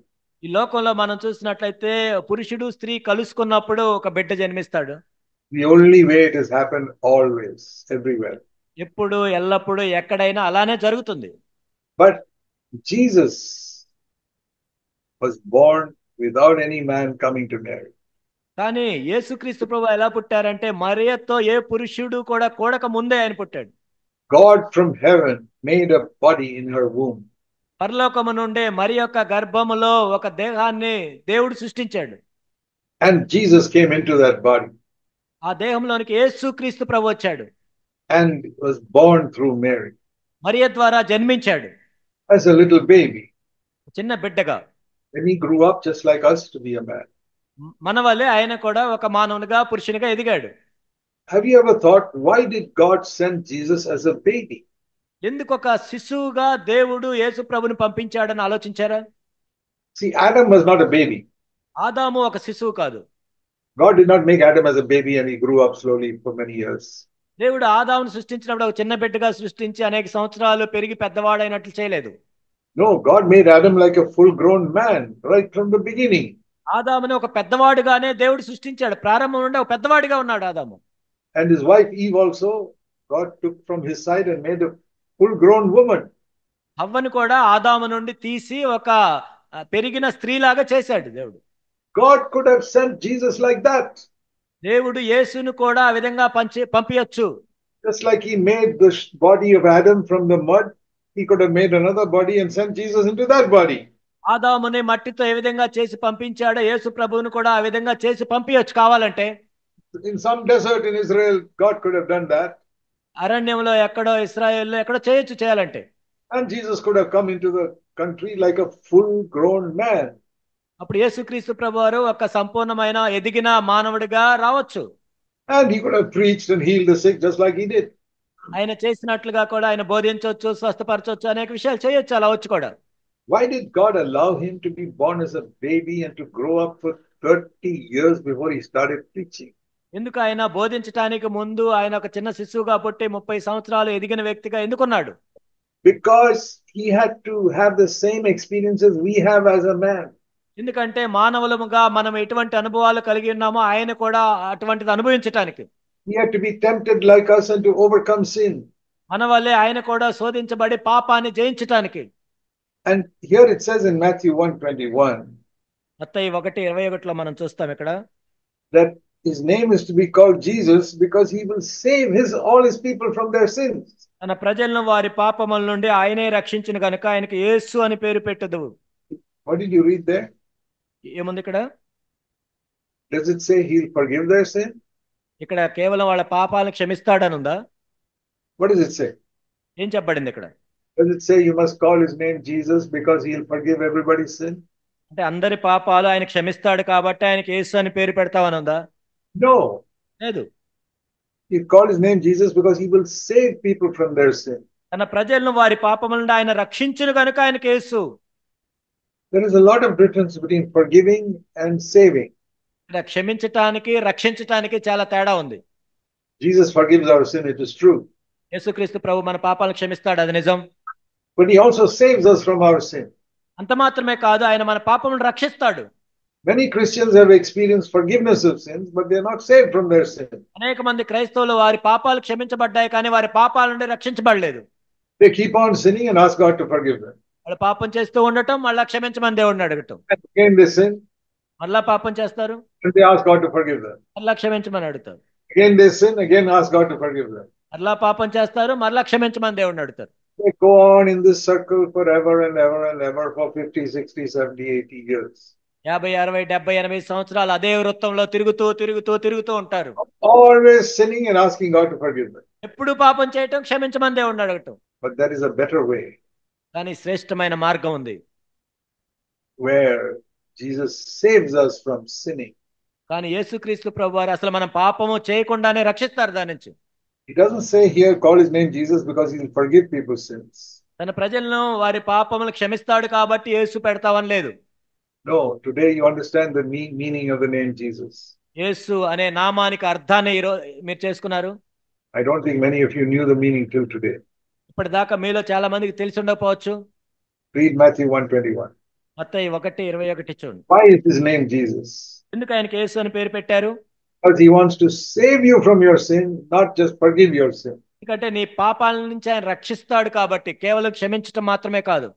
ఈ లోకంలో మనం చూసినట్లయితే పురుషుడు స్త్రీ కలుసుకున్నప్పుడు ఒక బిడ్డ జన్మిస్తాడు. The only way it has happened always, everywhere. ఎప్పుడు ఎల్లప్పుడు ఎక్కడైనా అలానే జరుగుతుంది. But Jesus was born without any man coming to Mary. కానీ యేసుక్రీస్తు ప్రభువు ఎలా పుట్టారంటే మరియతో ఏ పురుషుడు కూడా కూడక ముందే ఆయన పుట్టాడు. God from heaven made a body in her womb. పరలోకము నుండే మరి యొక్క గర్భములో ఒక దేహాన్ని దేవుడు సృష్టించాడు. And Jesus came into that body. ఆ దేహంలోనికి యేసుక్రీస్తు ప్రభు వచ్చాడు. And was born through Mary. మరియ ద్వారా జన్మించాడు. As a little baby. చిన్న బిడ్డగా. When he grew up just like us to be a man. మన వల్లే ఆయన కూడా ఒక మానవునిగా పురుషునిగా ఎదిగాడు. Have you ever thought, why did God send Jesus as a baby? ఎందుకు ఒక శిశువుగా దేవుడు యేసు ప్రభుని పంపించాడని ఆలోచించారా? See, Adam was not a baby. ఆదాము ఒక శిశువు కాదు. God did not make Adam as a baby and he grew up slowly for many years. దేవుడు ఆదామును సృష్టించినప్పుడు ఒక చిన్న బిడ్డగా సృష్టించి అనేక సంవత్సరాలు పెరిగి పెద్దవాడైనట్లు చేయలేదు. No, God made Adam like a full-grown man right from the beginning. ఆదాముని ఒక పెద్దవాడుగానే దేవుడు సృష్టించాడు. ప్రారంభం నుండి ఒక పెద్దవాడిగా ఉన్నాడు ఆదాము. And his wife Eve also, God took from his side and made a full-grown woman. హవ్వను కూడా ఆదాము నుండి తీసి ఒక పెరిగిన స్త్రీలాగా చేశాడు దేవుడు. God could have sent Jesus like that. దేవుడు యేసును కూడా ఆ విధంగా పంపించొచ్చు. Just like he made the body of Adam from the mud, he could have made another body and sent Jesus into that body. ఆదాముని మట్టితో ఏ విధంగా చేసి పంపించాడో యేసు ప్రభువును కూడా ఆ విధంగా చేసి పంపించొచ్చు కావాలంటే. In some desert in Israel, God could have done that. అరణ్యంలో ఎక్కడో ఇశ్రాయేల్లో ఎక్కడో చేయొచ్చు చేయాలంటే. And Jesus could have come into the country like a full-grown man. అప్పుడు యేసుక్రీస్తు ప్రభువారు ఒక సంపూర్ణమైన ఎదిగిన మానవుడిగా రావచ్చు. And he could have preached and healed the sick just like he did. ఆయన చేసినట్లుగా కూడా ఆయన బోధించవచ్చు, స్వస్థపరచవచ్చు, అనేక విషయాలు చేయొచ్చు, అలా వచ్చి కూడా. Why did God allow him to be born as a baby and to grow up for 30 years before he started preaching? ఎందుకు ఆయన బోధించడానికి ముందు ఆయన ఒక చిన్న శిశువుగా పుట్టి 30 సంవత్సరాలు ఎదిగిన వ్యక్తిగా ఎందుకున్నాడు? Because he had to have the same experiences we have as a man. ఎందుకంటే మానవులముగా మనం ఎటువంటి అనుభవాలు కలిగి ఉన్నామో ఆయన కూడా అటువంటిది అనుభవించటానికి. He had to be tempted like us and to overcome sin. మన వల్లే ఆయన కూడా శోధించబడి పాపాన్ని జయించటానికి. And here it says in Matthew 1:21 మత్తయి 1:21లో మనం చూస్తాం ఇక్కడ that his name is to be called Jesus because he will save all his people from their sins. తన ప్రజలను వారి పాపముల నుండి ఆయనే రక్షించును గనుక ఆయనకి యేసు అని పేరు పెట్టుదువు. What did you read there? ఏముంది ఇక్కడ? Does it say he'll forgive their sin? ఇక్కడ కేవలం వాళ్ళ పాపాలను క్షమిస్తాడని ఉందా? What does it say? ఏం చెప్పబడింది ఇక్కడ? Does it say you must call his name Jesus because he'll forgive everybody's sin? అంటే అందరి పాపాలు ఆయన క్షమిస్తాడు కాబట్టి ఆయనకి యేసు అని పేరు పెడతావని ఉందా? No. లేదు. He called his name Jesus because he will save people from their sin. తన ప్రజలను వారి పాపముల నుండి ఆయన రక్షించును గనుక ఆయనకి యేసు. There is a lot of difference between forgiving and saving. ఇక్కడ క్షమించటానికి రక్షించటానికి చాలా తేడా ఉంది. Jesus forgives our sin, it is true. యేసుక్రీస్తు ప్రభు మన పాపాలను క్షమిస్తాడు, అది నిజం. But he also saves us from our sin. అంత మాత్రమే కాదు, ఆయన మన పాపములను రక్షిస్తాడు. Many Christians have experienced forgiveness of sins, but they are not saved from their sin. అనేక మంది క్రైస్తవులు వారి పాపాలు క్షమించబడ్డాయి కానీ వారి పాపాల నుండి రక్షించబడలేదు. They keep on sinning and ask God to forgive them. వాళ్ళు పాపం చేస్తూ ఉండటం, మళ్ళా క్షమించమని దేవుడిని అడగటం. And again they sin, మళ్ళా పాపం చేస్తారు, and they ask God to forgive them. మళ్ళా క్షమించమని అడుగుతారు. Again they sin, again ask God to forgive them. మళ్ళా పాపం చేస్తారు, మళ్ళా క్షమించమని దేవుడిని అడుగుతారు. They go on in this circle forever and ever and ever for 50, 60, 70, 80 years. 50, 60, 70, 80 సంవత్సరాలు అదే వృత్తంలో తిరుగుతూ ఉంటారు. Always sinning and asking God to forgive them. ఎప్పుడు పాపం చేయటం, క్షమించమని దేవుడిని అడగటం. But there is a better way. కానీ శ్రేష్టమైన మార్గం ఉంది, where Jesus saves us from sinning. కానీ యేసుక్రీస్తు ప్రభువారు అసలు మనం పాపము చేయకుండానే రక్షిస్తారు దాని నుంచి. He doesn't say here, call his name Jesus because he will forgive people's sins. తన ప్రజలను వారి పాపములు క్షమిస్తాడు కాబట్టి యేసు పెడతావని లేదు. No, today you understand the meaning of the name Jesus. యేసు అనే నామానికి అర్థాన్ని మీరు చేసుకున్నారు. I don't think many of you knew the meaning till today. ఇప్పటిదాకా మీలో చాలా మందికి తెలిసి ఉండకపోవచ్చు. Read Matthew 1:21. మత్తయి 1:21 చూడండి. Why is his name Jesus? ఎందుకు ఆయనకి యేసు అని పేరు పెట్టారు? Because he wants to save you from your sin, not just forgive your sin. ఎందుకంటే నీ పాపాల నుంచి ఆయన రక్షిస్తాడు కాబట్టి, కేవలం క్షమించడం మాత్రమే కాదు.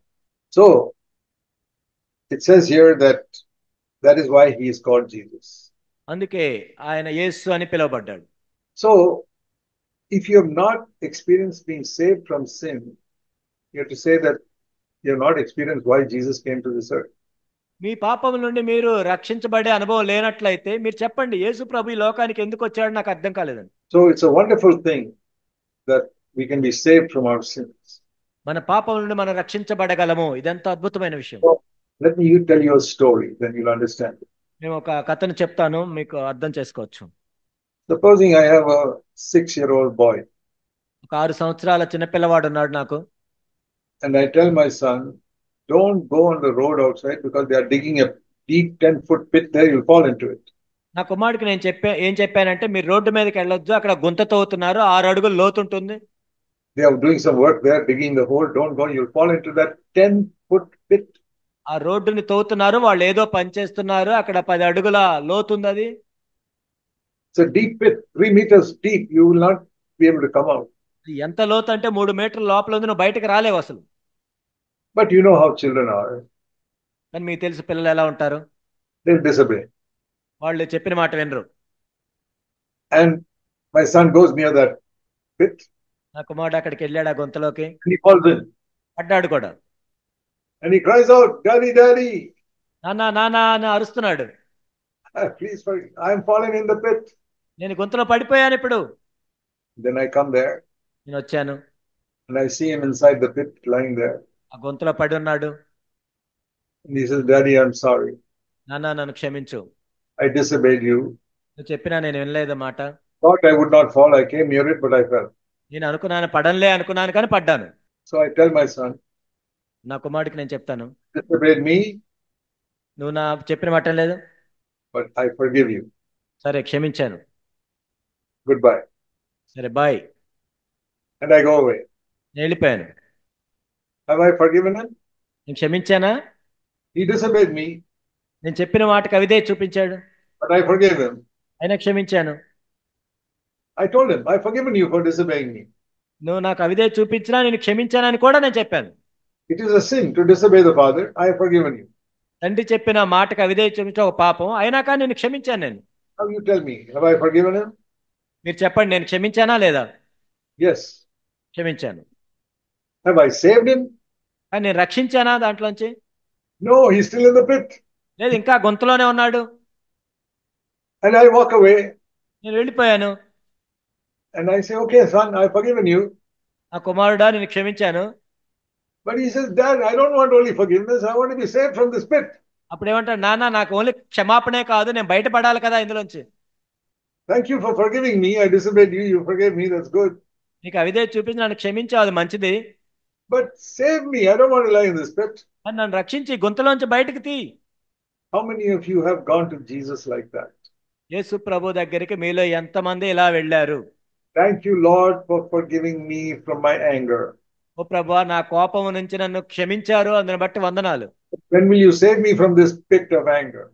So it says here that is why he is called Jesus. అందుకే ఆయన యేసు అని పిలువబడ్డాడు. So if you have not experienced being saved from sin, you have to say that you have not experienced why Jesus came to this earth. మీ పాపం నుండి మీరు రక్షించబడే అనుభవం లేనట్లయితే మీరు చెప్పండి, యేసు ప్రభు ఈ లోకానికి ఎందుకు వచ్చాడు నాకు అర్థం కాలేదండి. So it's a wonderful thing that we can be saved from our sins. మన పాపం నుండి మనం రక్షించబడగలము. ఇదంతా అద్భుతమైన విషయం. So, let me tell you a story, then you'll understand it. నేను ఒక కథను చెప్తాను, మీకు అర్థం చేసుకోవచ్చు. Supposing I have a 6-year-old boy. ఒక 6 సంవత్సరాల చిన్న పిల్లవాడు ఉన్నాడు నాకు. And I tell my son, don't go on the road outside because they are digging a deep 10-foot pit there, you'll fall into it. నా కుమారుడికి నేను ఏం చెప్పానంటే, మీరు రోడ్డు మీదకి వెళ్ళొద్దు, అక్కడ గుంత తవ్వుతున్నారు, 6 అడుగులు లోతు ఉంటుంది. They are doing some work there, digging the hole, don't go, you'll fall into that 10-foot pit. ఆ రోడ్డుని తవ్వుతున్నారు, వాళ్ళు ఏదో పని చేస్తున్నారు, అక్కడ 10 అడుగుల లోతు ఉంది అది. It's a deep pit, 3 meters deep, you will not be able to come out. ఎంత లోతు అంటే 3 మీటర్ల లోపల ఉంది, నువ్వు బయటకు రాలేవు అసలు. But you know how children are. కానీ మీకు తెలుసు పిల్లలు ఎలా ఉంటారు. They'll disobey. వాళ్ళు చెప్పిన మాట వినరు. And my son goes near that pit. నా కుమారుడు అక్కడికి వెళ్ళాడు ఆ గుంతలోకి. And he falls in. పడ్డాడు కూడా. And he cries out, Daddy, Daddy. నానా నానా అని అరుస్తున్నాడు. Please, I'm falling in the pit. నేను గుంతలో పడిపోయాను ఇప్పుడు. Then I come there. నేను వచ్చాను. And I see him inside the pit lying there. ఆ గుంతలో పడి ఉన్నాడు. And he says, Daddy, I'm sorry. నానా నన్ను క్షమించు. I disobeyed you. నువ్వు చెప్పినా నేను వినలేదు మాట. Thought I would not fall. I came near it, but I fell. నేను అనుకున్నాను కానీ పడ్డాను. So I tell my son, నా కుమారుడికి నేను చెప్తాను, disobeyed me, నువ్వు నా చెప్పిన మాట లేదు, but I forgive you. సరే క్షమించాను. Goodbye. సరే bye. And I go away. నేను వెళ్ళిపోయాను. Have I forgiven him? నేను క్షమించానా? He disobeyed me. నేను చెప్పిన మాటకు అవిదే చూపించాడు. But I forgave him. అయినా క్షమించాను. I told him, I've forgiven you for disobeying me. నువ్వు నాకు అవిదే చూపించినా నేను క్షమించానని కూడా నేను చెప్పాను. It is a sin to disobey the Father. I have forgiven you. తండ్రి చెప్పిన మాటకు అవిదే చూపించే ఒక పాపం, అయినా కానీ నేను క్షమించాను. నేను Now you tell me, have I forgiven him? మీరు చెప్పండి, నేను క్షమించానా లేదా? Yes. క్షమించాను. Have I saved him? కానీ నేను రక్షించానా దాంట్లోంచి? No, he's still in the pit. లేదు, ఇంకా గొంతులోనే ఉన్నాడు. And I walk away. నేను వెళ్ళిపోయాను. And I say, okay, son, I've forgiven you. నా కుమారుడా నేను క్షమించాను. But he says, Dad, I don't want only forgiveness. I want to be saved from this pit. అప్పుడు ఏమంటాడు, నాన్న నాకు ఓన్లీ క్షమాపణే కాదు, నేను బయటపడాలి కదా ఇందులోంచి. Thank you for forgiving me. I disobeyed you. You forgave me. That's good. నీకు అవిదే చూపించి నన్ను క్షమించావు, అది మంచిది. But save me. I don't want to lie in this pit. నన్ను రక్షించి గుంతలోంచి బయటకు తీ. How many of you have gone to Jesus like that? యేసు ప్రభు దగ్గరికి మీలో ఎంతమంది ఇలా వెళ్ళారు? Thank you, Lord, for forgiving me from my anger. ఓ ప్రభువా, నా కోపం నుంచి నన్ను క్షమించారు, అందుని బట్టి వందనాలు. When will you save me from this pit of anger?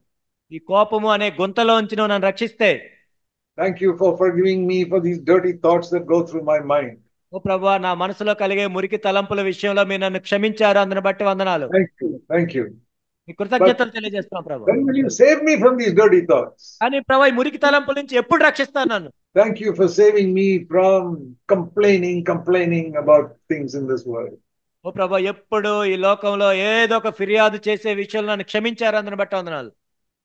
ఈ కోపము అనే గుంతలోంచి నువ్వు నన్ను రక్షిస్తే, thank you for forgiving me for these dirty thoughts that go through my mind. ఓ ప్రభువా, నా మనసులో కలిగే మురికి తలంపుల విషయంలో మీరు నన్ను క్షమించారు, అందుని బట్టి వందనాలు. Thank you. మీ But కృతజ్ఞతలు తెలియజేస్తున్నాం ప్రభు. when will you save me from these dirty thoughts? కానీ ప్రభు, ఈ మురికి తలంపుల నుంచి ఎప్పుడు రక్షిస్తాను నన్ను? Thank you for saving me from complaining about things in this world. ఓ ప్రభు, ఎప్పుడు ఈ లోకంలో ఏదో ఒక ఫిర్యాదు చేసే విషయంలో నన్ను క్షమించారు, అందుని బట్టి వందనాలు.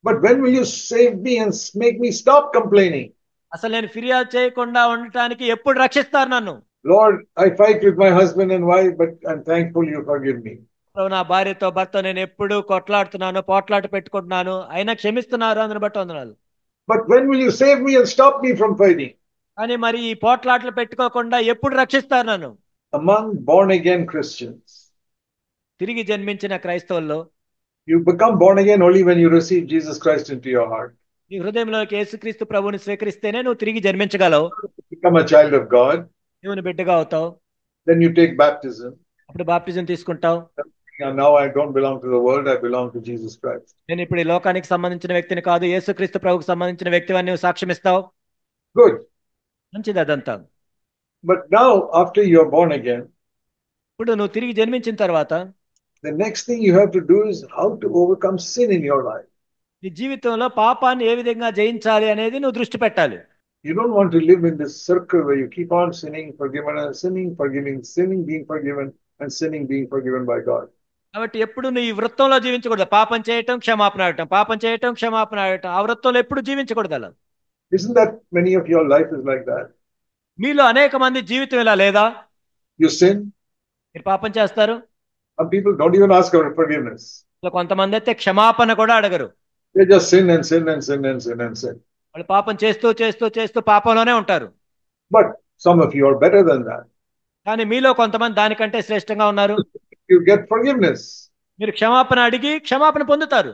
But when will you save me and make me stop complaining? అసలు నేను ఫిర్యాదు చేయకుండా ఉండటానికి ఎప్పుడు రక్షిస్తారు నన్ను? Lord, I fight with my husband and wife, but I'm thankful you forgive me. ప్రభు, నా భార్యతో భర్త నేను ఎప్పుడు కొట్లాడుతున్నాను, పోట్లాట పెట్టుకుంటున్నాను, అయినా క్షమిస్తున్నారు, అందుని బట్టి వందనాలు. But when will you save me and stop me from fighting? కానీ మరి ఈ పోట్లాటలు పెట్టుకోకుండా ఎప్పుడు రక్షిస్తారు నన్ను? Among born again Christians, తిరిగి జన్మించిన క్రైస్తవుల్లో you become born again only when you receive Jesus Christ into your heart. నీ హృదయంలోకి యేసుక్రీస్తు ప్రభువుని స్వీకరిస్తేనే నువ్వు తిరిగి జన్మించగలవు. Become a child of God. దేవుని బిడ్డగా అవుతావు. Then you take baptism. అప్పుడు బాప్టిజం తీసుకుంటావు. And now I don't belong to the world, I belong to Jesus Christ. నేను ఇప్పుడు ఈ లోకానికి సంబంధించిన వ్యక్తిని కాదు, యేసుక్రీస్తు ప్రభువుకు సంబంధించిన వ్యక్తివని నువ్వు సాక్ష్యమిస్తావు. Good. మంచిది అదంతా. But now, after you're born again, ఇప్పుడు నువ్వు తిరిగి జన్మించిన తర్వాత the next thing you have to do is how to overcome sin in your life. నీ జీవితంలో పాపాన్ని ఏ విధంగా జయించాలి అనేది నువ్వు దృష్టి పెట్టాలి. You don't want to live in this circle where you keep on sinning, forgiven and sinning, forgiving, sinning, being forgiven, and sinning, being forgiven by God. కాబట్టి ఎప్పుడు నువ్వు ఈ వృత్తంలో జీవించకూడదు. పాపం చేయటం, క్షమాపణ అడగటం, పాపం చేయటం, క్షమాపణ అడగటం. ఆ వృత్తంలో ఎప్పుడు జీవించకూడదు అలా. Isn't that many of your life is like that? మీలో అనేక మంది జీవితం ఇలా లేదా? You sin. మీరు పాపం చేస్తారు. Some people don't even ask for forgiveness. కొంతమంది అయితే క్షమాపణ కూడా అడగరు. They just sin and sin and sin and sin and sin. వాళ్ళు పాపం చేస్తూ చేస్తూ చేస్తూ పాపంలోనే ఉంటారు. But some of you are better than that. కానీ మీలో కొంతమంది దానికంటే శ్రేష్టంగా ఉన్నారు. You get forgiveness. మీరు క్షమాపణ అడిగి క్షమాపణ పొందుతారు.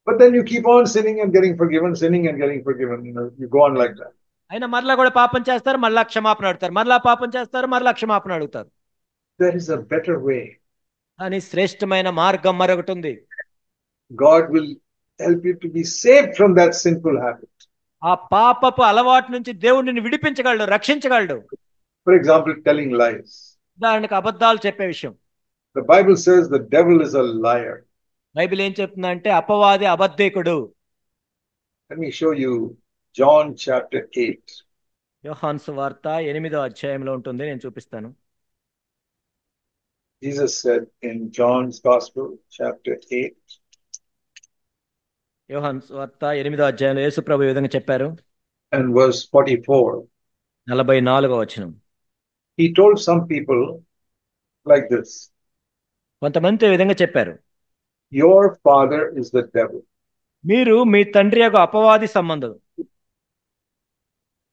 But then you keep on sinning and getting forgiven, sinning and getting forgiven. You go on like that. అయినా మరలా కూడా పాపం చేస్తారు, మరలా క్షమాపణ అడుగుతారు, మరలా పాపం చేస్తారు, మరలా క్షమాపణ అడుగుతారు. There is a better way. కానీ శ్రేష్టమైన మార్గం మరొకటి ఉంది. God will help you to be saved from that sinful habit. ఆ పాపపు అలవాటు నుంచి దేవుడు నిన్ను విడిపించగలడు, రక్షించగలడు. For example, telling lies. ఉదాహరణకు అబద్ధాలు చెప్పే విషయం. The Bible says the devil is a liar. Bible ఏం చెప్తుందంటే అపవాది అబద్ధికుడు. Let me show you John chapter 8. యోహాను సువార్త 8వ అధ్యాయంలో ఉంటుంది, నేను చూపిస్తాను. Jesus said in John's Gospel, chapter 8. యోహాను సువార్త 8వ అధ్యాయంలో యేసు ప్రభు ఈ విధంగా చెప్పారు. And verse 44. 44వ వచనం. He told some people like this. కొంతమంది ఈ విధంగా చెప్పారు. Your father is the devil. మీరు మీ తండ్రి యొక్క అపవాది సంబంధం.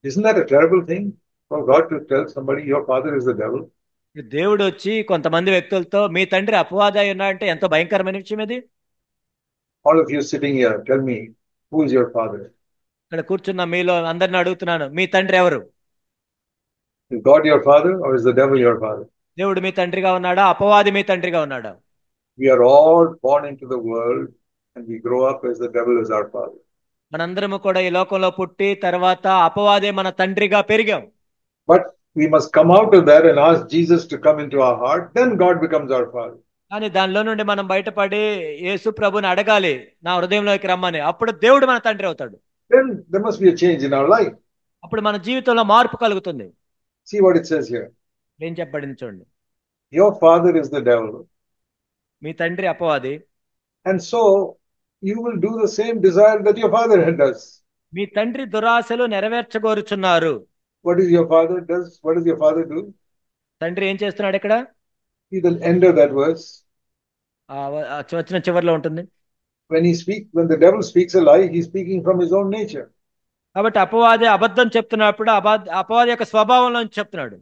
Isn't that a terrible thing for God to tell somebody your father is the devil? దేవుడు వచ్చి కొంతమంది వ్యక్తులతో మీ తండ్రి అపవాది అయి ఉన్నాడంటే ఎంతో భయంకరమైన విషయం ఇది. All of you sitting here, tell me, who is your father? ఇక్కడ కూర్చున్న మీలో అందరిని అడుగుతున్నాను, మీ తండ్రి ఎవరు? Is God your father or is the devil your father? దేవుడు మీ తండ్రిగా ఉన్నాడా, అపవాది మీ తండ్రిగా ఉన్నాడా? We are all born into the world and we grow up as the devil is our father. మనందరము కూడా ఈ లోకంలో పుట్టి తర్వాత అపవాదే మన తండ్రిగా పెరిగాం. But we must come out of that and ask Jesus to come into our heart, then God becomes our father. కానీ దానిలో నుండి మనం బయటపడి యేసు ప్రభుని అడగాలి, నా హృదయంలోకి రమ్మని. అప్పుడు దేవుడు మన తండ్రి అవుతాడు. Then there must be a change in our life. అప్పుడు మన జీవితంలో మార్పు కలుగుతుంది. See what it says here. ఏం చెప్పబడింది చూడండి. Your father is the devil. మీ తండ్రి అపవాది. And so you will do the same desire that your father does. మీ తండ్రి దురాశలు నెరవేర్చగోరుచున్నారు. What is your father does? What does your father do? తండ్రి ఏం చేస్తున్నాడు ఇక్కడ? See the end of that verse. వచ్చిన చివరిలో ఉంటుంది. When the devil speaks a lie, he's speaking from his own nature. కాబట్టి అపవాది అబద్ధం చెప్తున్నప్పుడు అపవాది యొక్క స్వభావంలో చెప్తున్నాడు.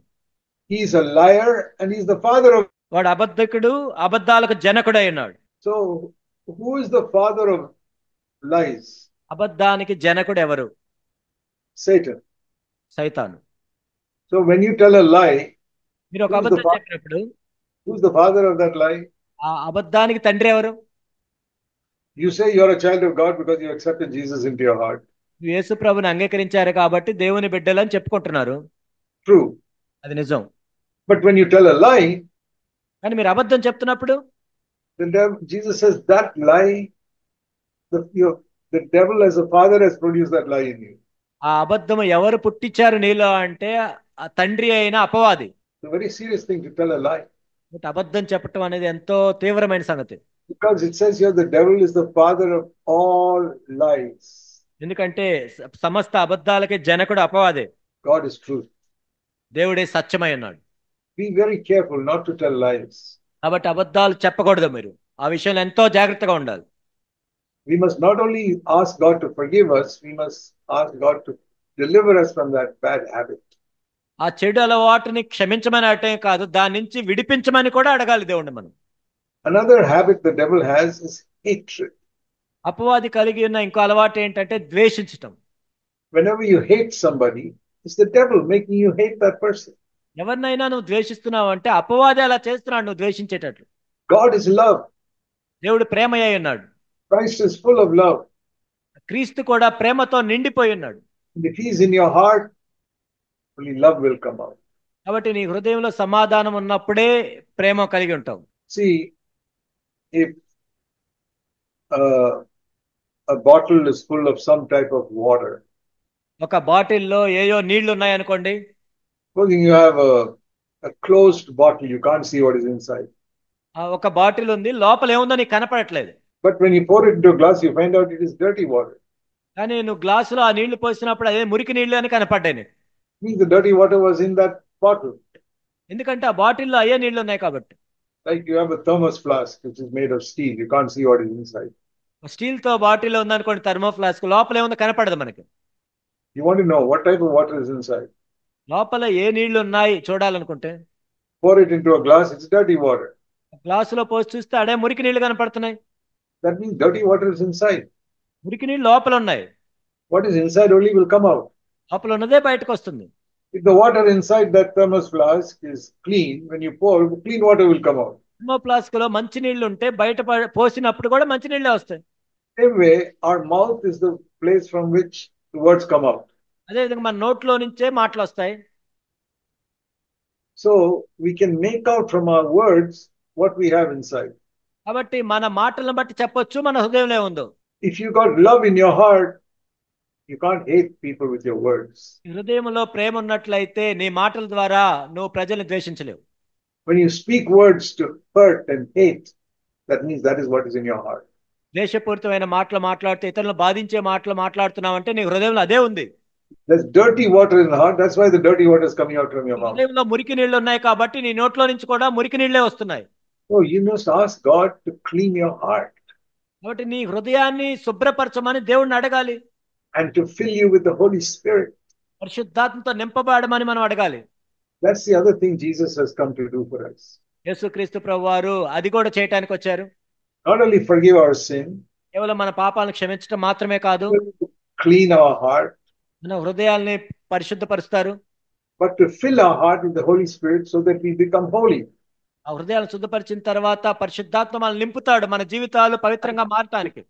He's a liar and he's the father of. వాడు అబద్ధకుడు, అబద్ధాలకు జనకుడై ఉన్నాడు. So who is the father of lies? అబద్ధానికి జనకుడు ఎవరు? Satan. సైతాను. So when you tell a lie, మీరు ఒక అబద్ధం చెప్పినప్పుడు who's the father of that lie? ఆ అబద్ధానికి తండ్రి ఎవరు? You say you're a child of God because you accepted Jesus into your heart. యేసు ప్రభుని అంగీకరించారు కాబట్టి దేవుని బిడ్డలని చెప్పుకుంటున్నారు. True. అది నిజం. But when you tell a lie, కానీ మీరు అబద్ధం చెప్తున్నప్పుడు Jesus says that lie, the devil as a father has produced that lie in you. ఆ అబద్ధము ఎవరు పుట్టించారు నీలో అంటే ఆ తండ్రి అయిన అపవాది. It's a very serious thing to tell a lie. అబద్ధం చెప్పటం అనేది ఎంతో తీవ్రమైన సంగతి. Because it says here the devil is the father of all lies. ఎందుకంటే సమస్త అబద్ధాలకి జనకుడు అపవాదే. God is truth. దేవుడే సత్యమై ఉన్నాడు. Be very careful not to tell lies. కాబట్టి అబద్ధాలు చెప్పకూడదు. మీరు ఆ విషయంలో ఎంతో జాగ్రత్తగా ఉండాలి. We must not only ask God to forgive us, we must ask God to deliver us from that bad habit. ఆ చెడు అలవాటుని క్షమించమని అటే కాదు, దాని నుంచి విడిపించమని కూడా అడగాలి దేవుణ్ణి మనం. Another habit the devil has is hatred. అపవాది కలిగి ఉన్న ఇంకో అలవాటు ఏంటంటే ద్వేషించటం. Whenever you hate somebody, it's the devil making you hate that person. ఎవరినైనా నువ్వు ద్వేషిస్తున్నావు అంటే అపవాది అలా చేస్తున్నాడు నువ్వు ద్వేషించేటట్లు. God is love. దేవుడు ప్రేమయ్య ఉన్నాడు. Christ is full of love. క్రీస్తు కూడా ప్రేమతో నిండిపోయి ఉన్నాడు. And if he is in your heart, only love will come out. కాబట్టి నీ హృదయంలో సమాధానం ఉన్నప్పుడే ప్రేమ కలిగి ఉంటావు. See, if a bottle is full of some type of water, ఒక బాటిల్లో ఏయో నీళ్లు ఉన్నాయనుకోండి. supposing you have a closed bottle, you can't see what is inside. ఒక బాటిల్ ఉంది, లోపల ఏముందో నీకు కనపడట్లేదు. But when you pour it into a glass, you find out it is dirty water. కానీ నువ్వు గ్లాసులో ఆ నీళ్లు పోసినప్పుడు అదే మురికి నీళ్లు అని కనపడ్డాయి నీకు. Means the dirty water was in that bottle. ఎందుకంటే ఆ బాటిల్లో అయ్యే నీళ్లు ఉన్నాయి కాబట్టి. Like you have a thermos flask which is made of steel, you can't see what is inside. Steel తో బాటిల్ ఉందనుకోండి, థర్మో ఫ్లాస్క్, లోపల ఏముందో కనపడదు మనకి. You want to know what type of water is inside. లోపల ఏ నీళ్లు ఉన్నాయి చూడాలనుకుంటే Pour it into a glass, it's dirty water. గ్లాసులో పోసి చూస్తే అడే మురికి నీళ్లు కనపడుతున్నాయి. That means dirty water is inside. మురికి నీళ్లు లోపల ఉన్నాయి. What is inside only will come out. లోపల ఉన్నదే బయటకు వస్తుంది. If the water inside that thermos flask is clean, when you pour, clean water will come out. Thermo flask లో మంచి నీళ్లు ఉంటే బయట పోసినప్పుడు కూడా మంచి నీళ్లే వస్తాయి. Same way, our mouth is the place from which the words come out. అదే విధంగా మన నోట్లో నుంచే మాటలు వస్తాయి. So we can make out from our words what we have inside. కాబట్టి మన మాటలను బట్టి చెప్పొచ్చు మన హృదయంలో ఏముందో. If you got love in your heart, you can't hate people with your words. హృదయంలో ప్రేమ ఉన్నట్లయితే నీ మాటల ద్వారా నువ్వు ప్రజల్ని ద్వేషించలేవు. When you speak words to hurt and hate, that means that is what is in your heart. ద్వేషపూరితమైన మాటలు మాట్లాడితే, ఇతరులను బాధించే మాటలు మాట్లాడుతున్నావు అంటే నీ హృదయంలో అదే ఉంది. There's dirty water in the heart. That's why the dirty water is coming out from your mouth. హృదయంలో మురికి నీళ్లు ఉన్నాయి కాబట్టి నీ నోట్లో నుంచి కూడా మురికి నీళ్లే వస్తున్నాయి. So you must ask God to clean your heart కాబట్టి నీ హృదయాన్ని శుభ్రపరచమని దేవుణ్ణి అడగాలి. and to fill you with the Holy Spirit. పరిశుద్ధాత్మతో నింపబడమని మనం అడగాలి. That's the other thing Jesus has come to do for us. యేసుక్రీస్తు ప్రభువారు అది కూడా చేయటానికి వచ్చారు. Not only forgive our sin, కేవలం మన పాపాలను క్షమించడం మాత్రమే కాదు, clean our heart, మన హృదయాల్ని పరిశుద్ధపరుస్తారు. but to fill our heart with the Holy Spirit so that we become holy. ఆ హృదయాలను శుద్ధపరిచిన తర్వాత పరిశుద్ధాత్మ మనల్ని నింపుతాడు మన జీవితాలు పవిత్రంగా మారటానికి.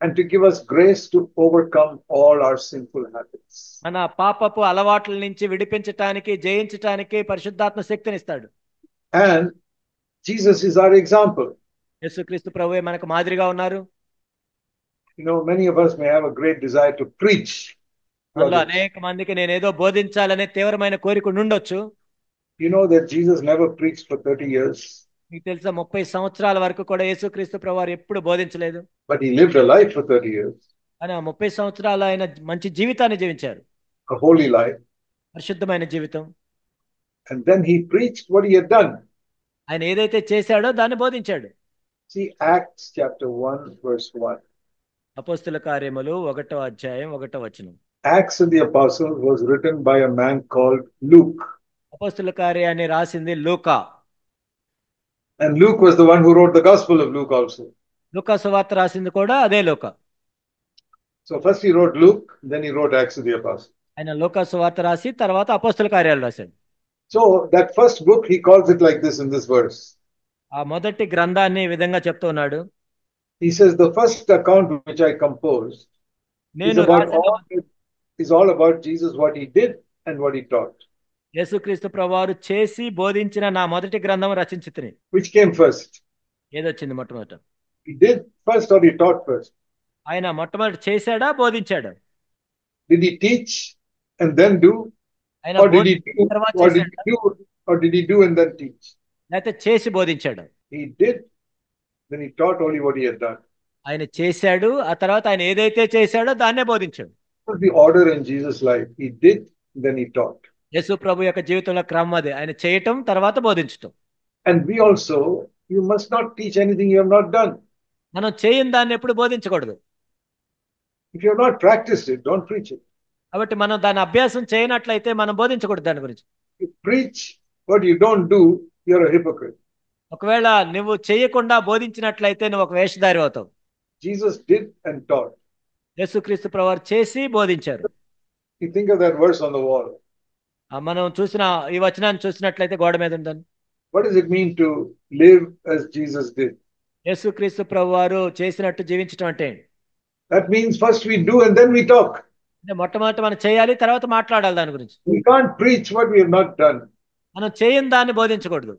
And to give us grace to overcome all our sinful habits. మన పాపపు అలవాట్ల నుంచి విడిపించటానికి, జయించటానికి పరిశుద్ధాత్మ శక్తినిస్తాడు. And Jesus is our example. యేసుక్రీస్తు ప్రభువే మనకు మాదిరిగా ఉన్నారు. You know, many of us may have a great desire to preach. అందులో అనేక మందికి నేనేదో బోధించాలనే తీవ్రమైన కోరిక ఉండొచ్చు. You know that Jesus never preached for 30 years. మీకు తెలుసా 30 సంవత్సరాల వరకు కూడా యేసుక్రీస్తు ప్రభువారు ఎప్పుడు బోధించలేదు. But he lived a life for 30 years. అని 30 సంవత్సరాలు ఆయన మంచి జీవితాన్ని జీవించారు. A holy life. పరిశుద్ధమైన జీవితం. And then he preached what he had done. ఆయన ఏదైతే చేశాడో దాన్ని బోధించాడు. See Acts chapter 1 verse 1. అపోస్తల కార్యములు 1వ అధ్యాయం 1వ వచనం. Acts of the Apostles was written by a man called Luke. అపోస్తల కార్యాన్ని రాసింది లూకా. And Luke was the one who wrote the Gospel of Luke also. లూకా సువార్త రాసింది కూడా అదే లూకా. So first he wrote Luke, then he wrote Acts of the Apostles. ఆయన లూకా సువార్త రాసి తర్వాత అపోస్తల కార్యాలు రాశాడు. So that first book he calls it like this in this verse. ఆ మొదటి గ్రంథాన్ని ఈ విధంగా చెప్తూ ఉన్నాడు. He says, the first account which I composed is నేను about రాసిన all about Jesus, what he did and what he taught. యేసుక్రీస్తు ప్రభువారు చేసి బోధించిన నా మొదటి గ్రంథం రచించితిని. Which came first? ఏదొచ్చింది మొట్టమొదట? He did first or he taught first? ఆయన మొట్టమొదటి చేశాడా, బోధించాడా? Did he teach and then do? ఆయన Or did he బోధించిన do? తర్వాత Or did he చేశాడా, do? Or did he do and then teach? లేకపోతే చేసి బోధించాడా? He did, then he taught only what he had done. ఆయన చేశాడు, ఆ తర్వాత ఆయన ఏదైతే చేశాడో దాన్నే బోధించాడు. That was the order in Jesus' life. He did, then he taught. యేసు ప్రభు యొక్క జీవితంలో క్రమం అది. ఆయన చేయటం, తర్వాత బోధించటం. And we also, you must not teach anything you have not done. మనం చేయని దాన్ని ఎప్పుడు బోధించకూడదు. If you have not practiced it, don't preach it. కాబట్టి మనం దాని అభ్యాసం చేయనట్లయితే మనం బోధించకూడదు దాని గురించి. You preach what you don't do, you're a hypocrite. ఒకవేళ నువ్వు చేయకుండా బోధించినట్లయితే నువ్వు ఒక వేషధారి అవుతావు. Jesus did and taught. యేసుక్రీస్తు ప్రభువారు చేసి బోధించారు. You think of that verse on the wall. మనం చూసిన ఈ వచనాన్ని చూసినట్లయితే గోడ మీద ఉందని. What does it mean to live as Jesus did? యేసుక్రీస్తు ప్రభువారు చేసినట్టు జీవించటం అంటే That means first we do and then we talk. అంటే మొట్టమొదటి మనం చేయాలి, తర్వాత మాట్లాడాలి దాని గురించి. We can't preach what we have not done. మనం చేయని దాన్ని బోధించకూడదు.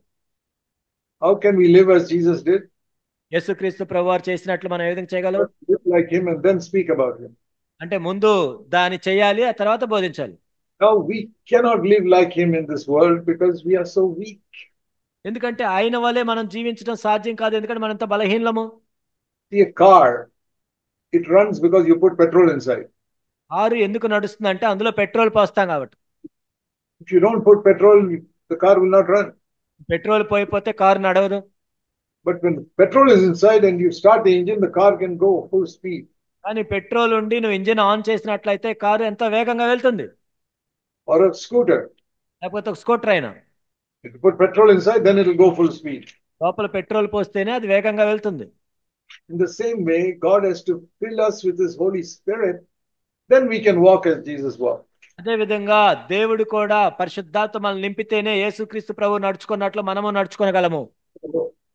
How can we live as Jesus did? యేసుక్రీస్తు ప్రభువారు చేసినట్లు మనం ఏ విధంగా చేయగలం? Live like him and then speak about him. అంటే ముందు దాన్ని చేయాలి, ఆ తర్వాత బోధించాలి. Now we cannot live like him in this world because we are so weak. ఎందుకంటే ఆయన వలె మనం జీవించడం సాధ్యం కాదు, ఎందుకంటే మనం ఎంత బలహీనము. See, a car, it runs because you put petrol inside. Car ఎందుకు నడుస్తుంది అంటే అందులో పెట్రోల్ పోస్తాం కాబట్టి. If you don't put petrol, the car will not run. Petrol పోయిపోతే కారు నడవదు. But when petrol is inside and you start the engine, the car can go full speed. కానీ petrol ఉండి నువ్వు ఇంజిన్ ఆన్ చేసినట్లయితే car ఎంత వేగంగా వెళ్తుంది. Or a scooter. లేకపోతే ఒక స్కూటర్ అయినా If you put petrol inside, then it will go full speed. లోపల పెట్రోల్ పోస్తేనే అది వేగంగా వెళ్తుంది. In the same way, God has to fill us with his Holy Spirit. Then we can walk as Jesus walked. అదే విధంగా దేవుడు కూడా పరిశుద్ధాత్మ మనల్ని నింపితేనే యేసుక్రీస్తు ప్రభువు నడుచుకున్నట్లు మనము నడుచుకోగలము.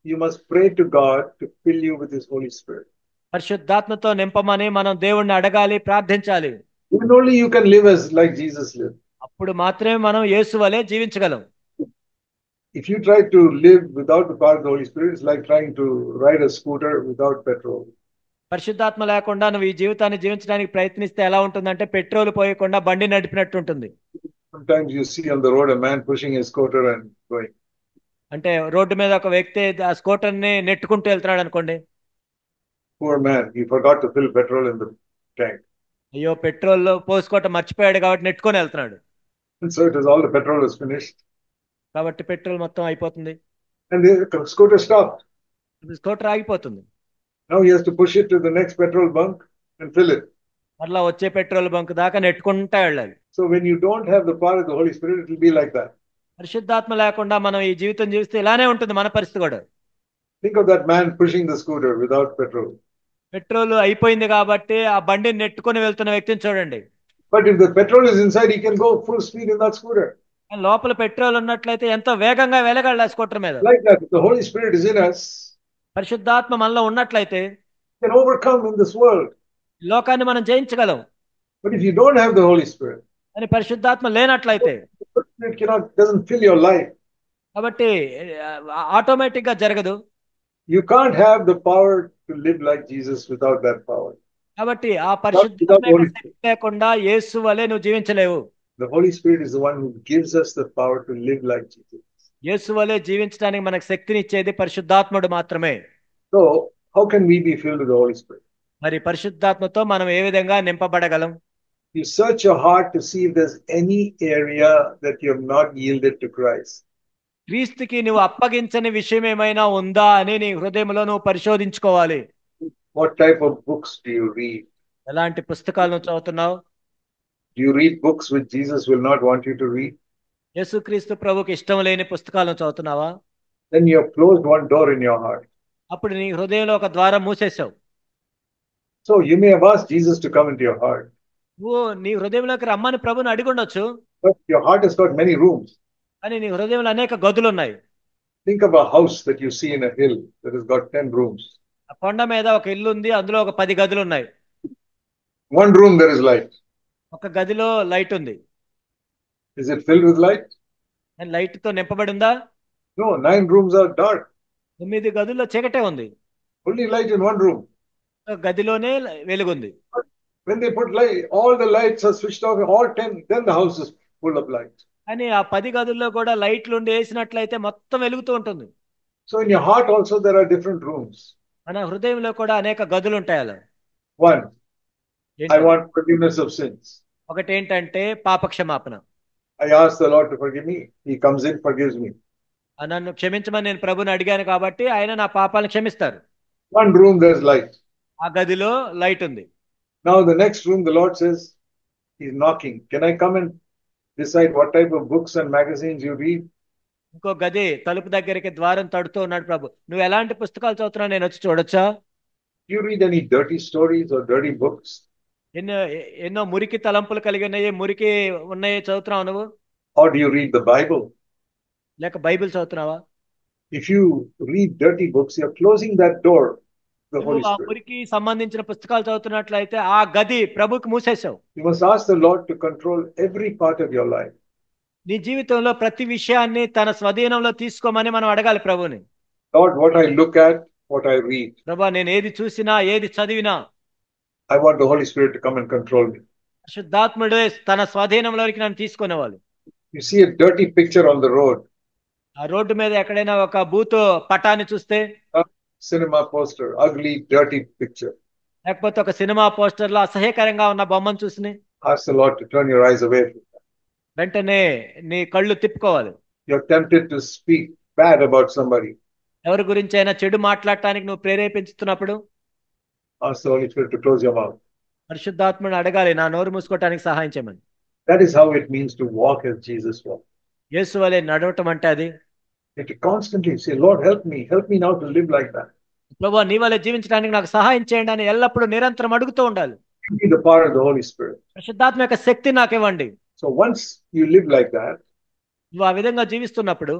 You must pray to God to fill you with his Holy Spirit. పరిశుద్ధాత్మతో నింపమని మనం దేవుణ్ణి అడగాలి, ప్రార్థించాలి. Then only you can live as like Jesus lived. అప్పుడు మాత్రమే మనం యేసు వలె జీవించగలం. If you try to live without the power of the Holy Spirit, it's like trying to ride a scooter without petrol. పరిశుద్ధాత్మ లేకుండా నువ్వు ఈ జీవితాన్ని జీవించడానికి ప్రయత్నిస్తే ఎలా ఉంటుందంటే పెట్రోల్ పోయకుండా బండి నడిపినట్టు ఉంటుంది. Sometimes you see on the road a man pushing his scooter and going. అంటే రోడ్డు మీద ఒక వ్యక్తి ఆ స్కూటర్ని నెట్టుకుంటూ వెళ్తున్నాడు అనుకోండి. Poor man, he forgot to fill petrol in the tank. అయ్యో పెట్రోల్ పోసుకోవటం మర్చిపోయాడు కాబట్టి నెట్టుకొని వెళ్తున్నాడు. And so it is all the petrol is finished. కాబట్టి పెట్రోల్ మొత్తం అయిపోతుంది. And the scooter stopped. Scooter ఆగిపోతుంది. Now he has to push it to the next petrol bunk and fill it. మరలా వచ్చే పెట్రోల్ బంక్ దాకా నెట్టుకుంటా వెళ్ళాలి. So when you don't have the power of the Holy Spirit, it will be like that. పరిశుద్ధాత్మ లేకుండా మనం ఈ జీవితం జీవిస్తే ఇలానే ఉంటుంది మన పరిస్థితి కూడా. Think of that man pushing the scooter without petrol. Petrol అయిపోయింది కాబట్టి ఆ బండిని నెట్టుకొని వెళ్తున్న వ్యక్తిని చూడండి. But if the petrol is inside, he can go full speed in that scooter. లోపల పెట్రోల్ ఉన్నట్లయితే ఎంతో వేగంగా వెళ్ళగలడు ఆ స్కూటర్ మీద. Like that, if the Holy Spirit is in us, పరిశుద్ధాత్మ మనలో ఉన్నట్లయితే we can overcome in this world. లోకాన్ని మనం జయించగలం. But if you don't have the Holy Spirit, అని పరిశుద్ధాత్మ లేనట్లయితే the Holy Spirit doesn't fill your life. కాబట్టి ఆటోమేటిక్ గా జరగదు. You can't have the power to live like Jesus without that power. కాబట్టి ఆ పరిశుద్ధాత్మ లేకుండా యేసు వలె నువ్వు జీవించలేవు. The Holy Spirit is the one who gives us the power to live like Jesus. యేసు వలె జీవించడానికి మనకు శక్తిని ఇచ్చేది పరిశుద్ధాత్ముడు మాత్రమే. So how can we be filled with the Holy Spirit? మరి పరిశుద్ధాత్మతో మనం ఏ విధంగా నింపబడగలం? You search your heart to see if there's any area that you have not yielded to Christ. క్రీస్తుకి నువ్వు అప్పగించని విషయం ఏమైనా ఉందా అని నీ హృదయంలో నువ్వు పరిశోధించుకోవాలి. What type of books do you read? ఎలాంటి పుస్తకాలను చదువుతున్నావు? Do you read books which Jesus will not want you to read? యేసుక్రీస్తు ప్రభువుకి ఇష్టం లేని పుస్తకాలను చదువుతున్నావా? Then you have closed one door in your heart. అప్పుడు నీ హృదయంలో ఒక ద్వారం మూసేశావు. So you may have asked Jesus to come into your heart. నువ్వు నీ హృదయంలోకి రమ్మని ప్రభుని అడిగుండొచ్చు. But your heart has got many rooms. కానీ నీ హృదయంలో అనేక గదులు ఉన్నాయి. Think of a house that you see in a hill that has got 10 rooms. ఆ కొండ మీద ఒక ఇల్లు ఉంది, అందులో ఒక 10 గదులు ఉన్నాయి. One room there is light. ఒక గదిలో లైట్ ఉంది. Is it filled with light? Light తో నింపబడి ఉందా? No, 9 rooms are dark. 9 గదుల్లో చీకటే ఉంది. Only light in one room. ఒక గదిలోనే వెలుగుంది. When they put light, all the lights are switched off, all 10, then the house is full of light. అని ఆ 10 గదుల్లో కూడా లైట్లు ఉండి వేసినట్లయితే మొత్తం వెలుగుతూ ఉంటుంది. So in your heart also there are different rooms. మన హృదయంలో కూడా అనేక గదులు ఉంటాయి అలా. One, I want forgiveness of sins. ఒకటి ఏంటంటే పాప క్షమాపణ. I ask the Lord to forgive me. He comes in, forgives me. నన్ను క్షమించమని నేను ప్రభుని అడిగాను కాబట్టి ఆయన నా పాపాలను క్షమిస్తారు. One room there's light. ఆ గదిలో లైట్ ఉంది. Now the next room the Lord says, He's knocking. Can I come and decide what type of books and magazines you read? ఇంకో గది తలుపు దగ్గరికి ద్వారం తడుతూ ఉన్నాడు ప్రభు. నువ్వు ఎలాంటి పుస్తకాలు చదువుతున్నావు, నేను వచ్చి చూడొచ్చా? Do you read any dirty stories or dirty books? ఎన్నో మురికి తలంపులు కలిగి ఉన్నాయి, మురికి ఉన్నాయి చదువుతున్నావు నువ్వు? Or do you read the Bible? లేక బైబిల్ చదువుతున్నావా? If you read dirty books, you're closing that door to the నువ్వు Holy ఆ Spirit. మురికి సంబంధించిన పుస్తకాలు చదువుతున్నట్లయితే ఆ గది ప్రభుకి మూసేశావు. You must ask the Lord to control every part of your life. నీ జీవితంలో ప్రతి విషయాన్ని తన స్వాధీనంలో తీసుకోమని మనం అడగాలి ప్రభుని. Lord, what I look at, what I read, ప్రభా, నేను ఏది చూసినా ఏది చదివినా I want the Holy Spirit to come and control me. శుద్ధాత్ముడే తన స్వాధీనంలోకి నన్ను తీసుకునేవాళ్ళు. You see a dirty picture on the road, ఆ రోడ్డు మీద ఎక్కడైనా ఒక బూతు పటాన్ని చూస్తే, a cinema poster, ugly, dirty picture. లేకపోతే ఒక సినిమా పోస్టర్ లో అసహ్యకరంగా ఉన్న బొమ్మను చూసి Ask the Lord to turn your eyes away from that. వెంటనే నీ కళ్ళు తిప్పుకోవాలి. You're tempted to speak bad about somebody. ఎవరి గురించి అయినా చెడు మాట్లాడటానికి నువ్వు ప్రేరేపించుతున్నప్పుడు Ask the Holy Spirit to close your mouth. పరిశుద్ధాత్మని అడగాలి, నా నోరు మూసుకోవటానికి సహాయం చేయమని. That is how it means to walk as Jesus walked. యేసు వలె నడవటం అంటే అది. You have to constantly say, Lord, help me now to live like that. ప్రభువా, నీ వలె జీవించడానికి నాకు సహాయం చేయండి అని ఎల్లప్పుడూ నిరంతరం అడుగుతూ ఉండాలి. Give me the power of the Holy Spirit. పరిశుద్ధాత్మ యొక్క శక్తి నాకు ఇవ్వండి. So once you live like that, నువ్వు ఆ విధంగా జీవిస్తున్నప్పుడు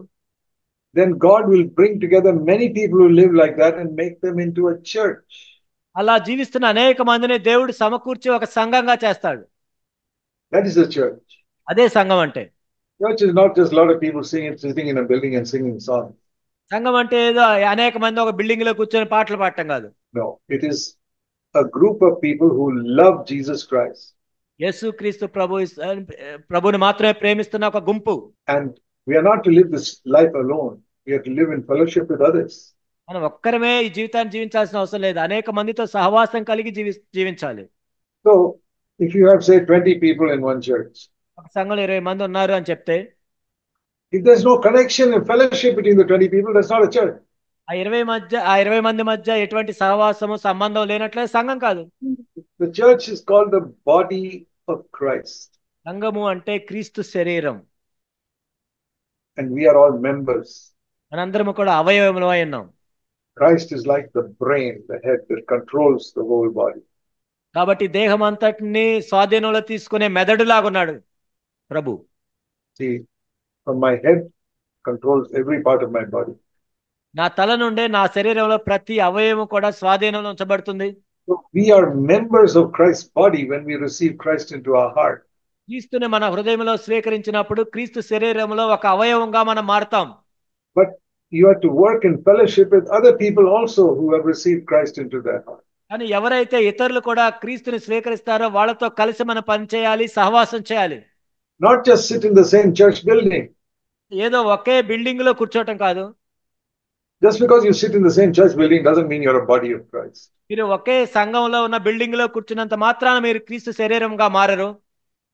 then God will bring together many people who live like that and make them into a church. అలా జీవిస్తున్న అనేక మందిని దేవుడు సమకూర్చి ఒక సంఘంగా చేస్తాడు. That is a church. అదే సంఘం అంటే. Church is not just a lot of people sitting in a building and singing songs. సంఘం అంటే ఏదో అనేక మంది ఒక బిల్డింగ్ లో కూర్చొని పాటలు పాడటం కాదు. No, it is a group of people who love Jesus Christ. యేసు క్రీస్తు ప్రభుని మాత్రమే ప్రేమిస్తున్న ఒక గుంపు. And we are not to live this life alone. We have to live in fellowship with others. మనం ఒక్కరమే ఈ జీవితాన్ని జీవించాల్సిన అవసరం లేదు, అనేక మందితో సహవాసం కలిగి జీవించాలి. So if you have, say, 20 people in one church, ఒక సంఘంలో 20 మంది ఉన్నారు అని చెప్తే, if there's no connection and fellowship between the 20 people, that's not a church. ఆ 20 మంది మధ్య ఎటువంటి సహవాసము సంబంధం లేనట్లే సంఘం కాదు. The church is called the body of Christ. సంఘము అంటే క్రీస్తు శరీరం. And we are all members. మనందరము కూడా అవయవములు అయి ఉన్నాం. Christ is like the brain, the head that controls the whole body. కాబట్టి దేహం అంతటిని స్వాధీనంలో తీసుకునే మెదడులాగున్నాడు ప్రభు. See, from my head controls every part of my body. నా తల నుండే నా శరీరంలో ప్రతి అవయవం కూడా స్వాధీనంలో ఉంచబడుతుంది. So we are members of Christ's body when we receive Christ into our heart. క్రీస్తుని మన హృదయంలో స్వీకరించినప్పుడు క్రీస్తు శరీరంలో ఒక అవయవంగా మనం మారుతాం. But you have to work in fellowship with other people also who have received Christ into their heart. కానీ ఎవరైతే ఇతరులు కూడా క్రీస్తుని స్వీకరిస్తారో వాళ్ళతో కలిసి మనం పనిచేయాలి, సహవాసం చేయాలి. Not just sit in the same church building. ఏదో ఒకే బిల్డింగ్ లో కూర్చోవటం కాదు. Just because you sit in the same church building doesn't mean you're a body of Christ. మీరు ఒకే సంఘంలో ఉన్న బిల్డింగ్ లో కూర్చున్నంత మాత్రాన మీరు క్రీస్తు శరీరంగా మారరు.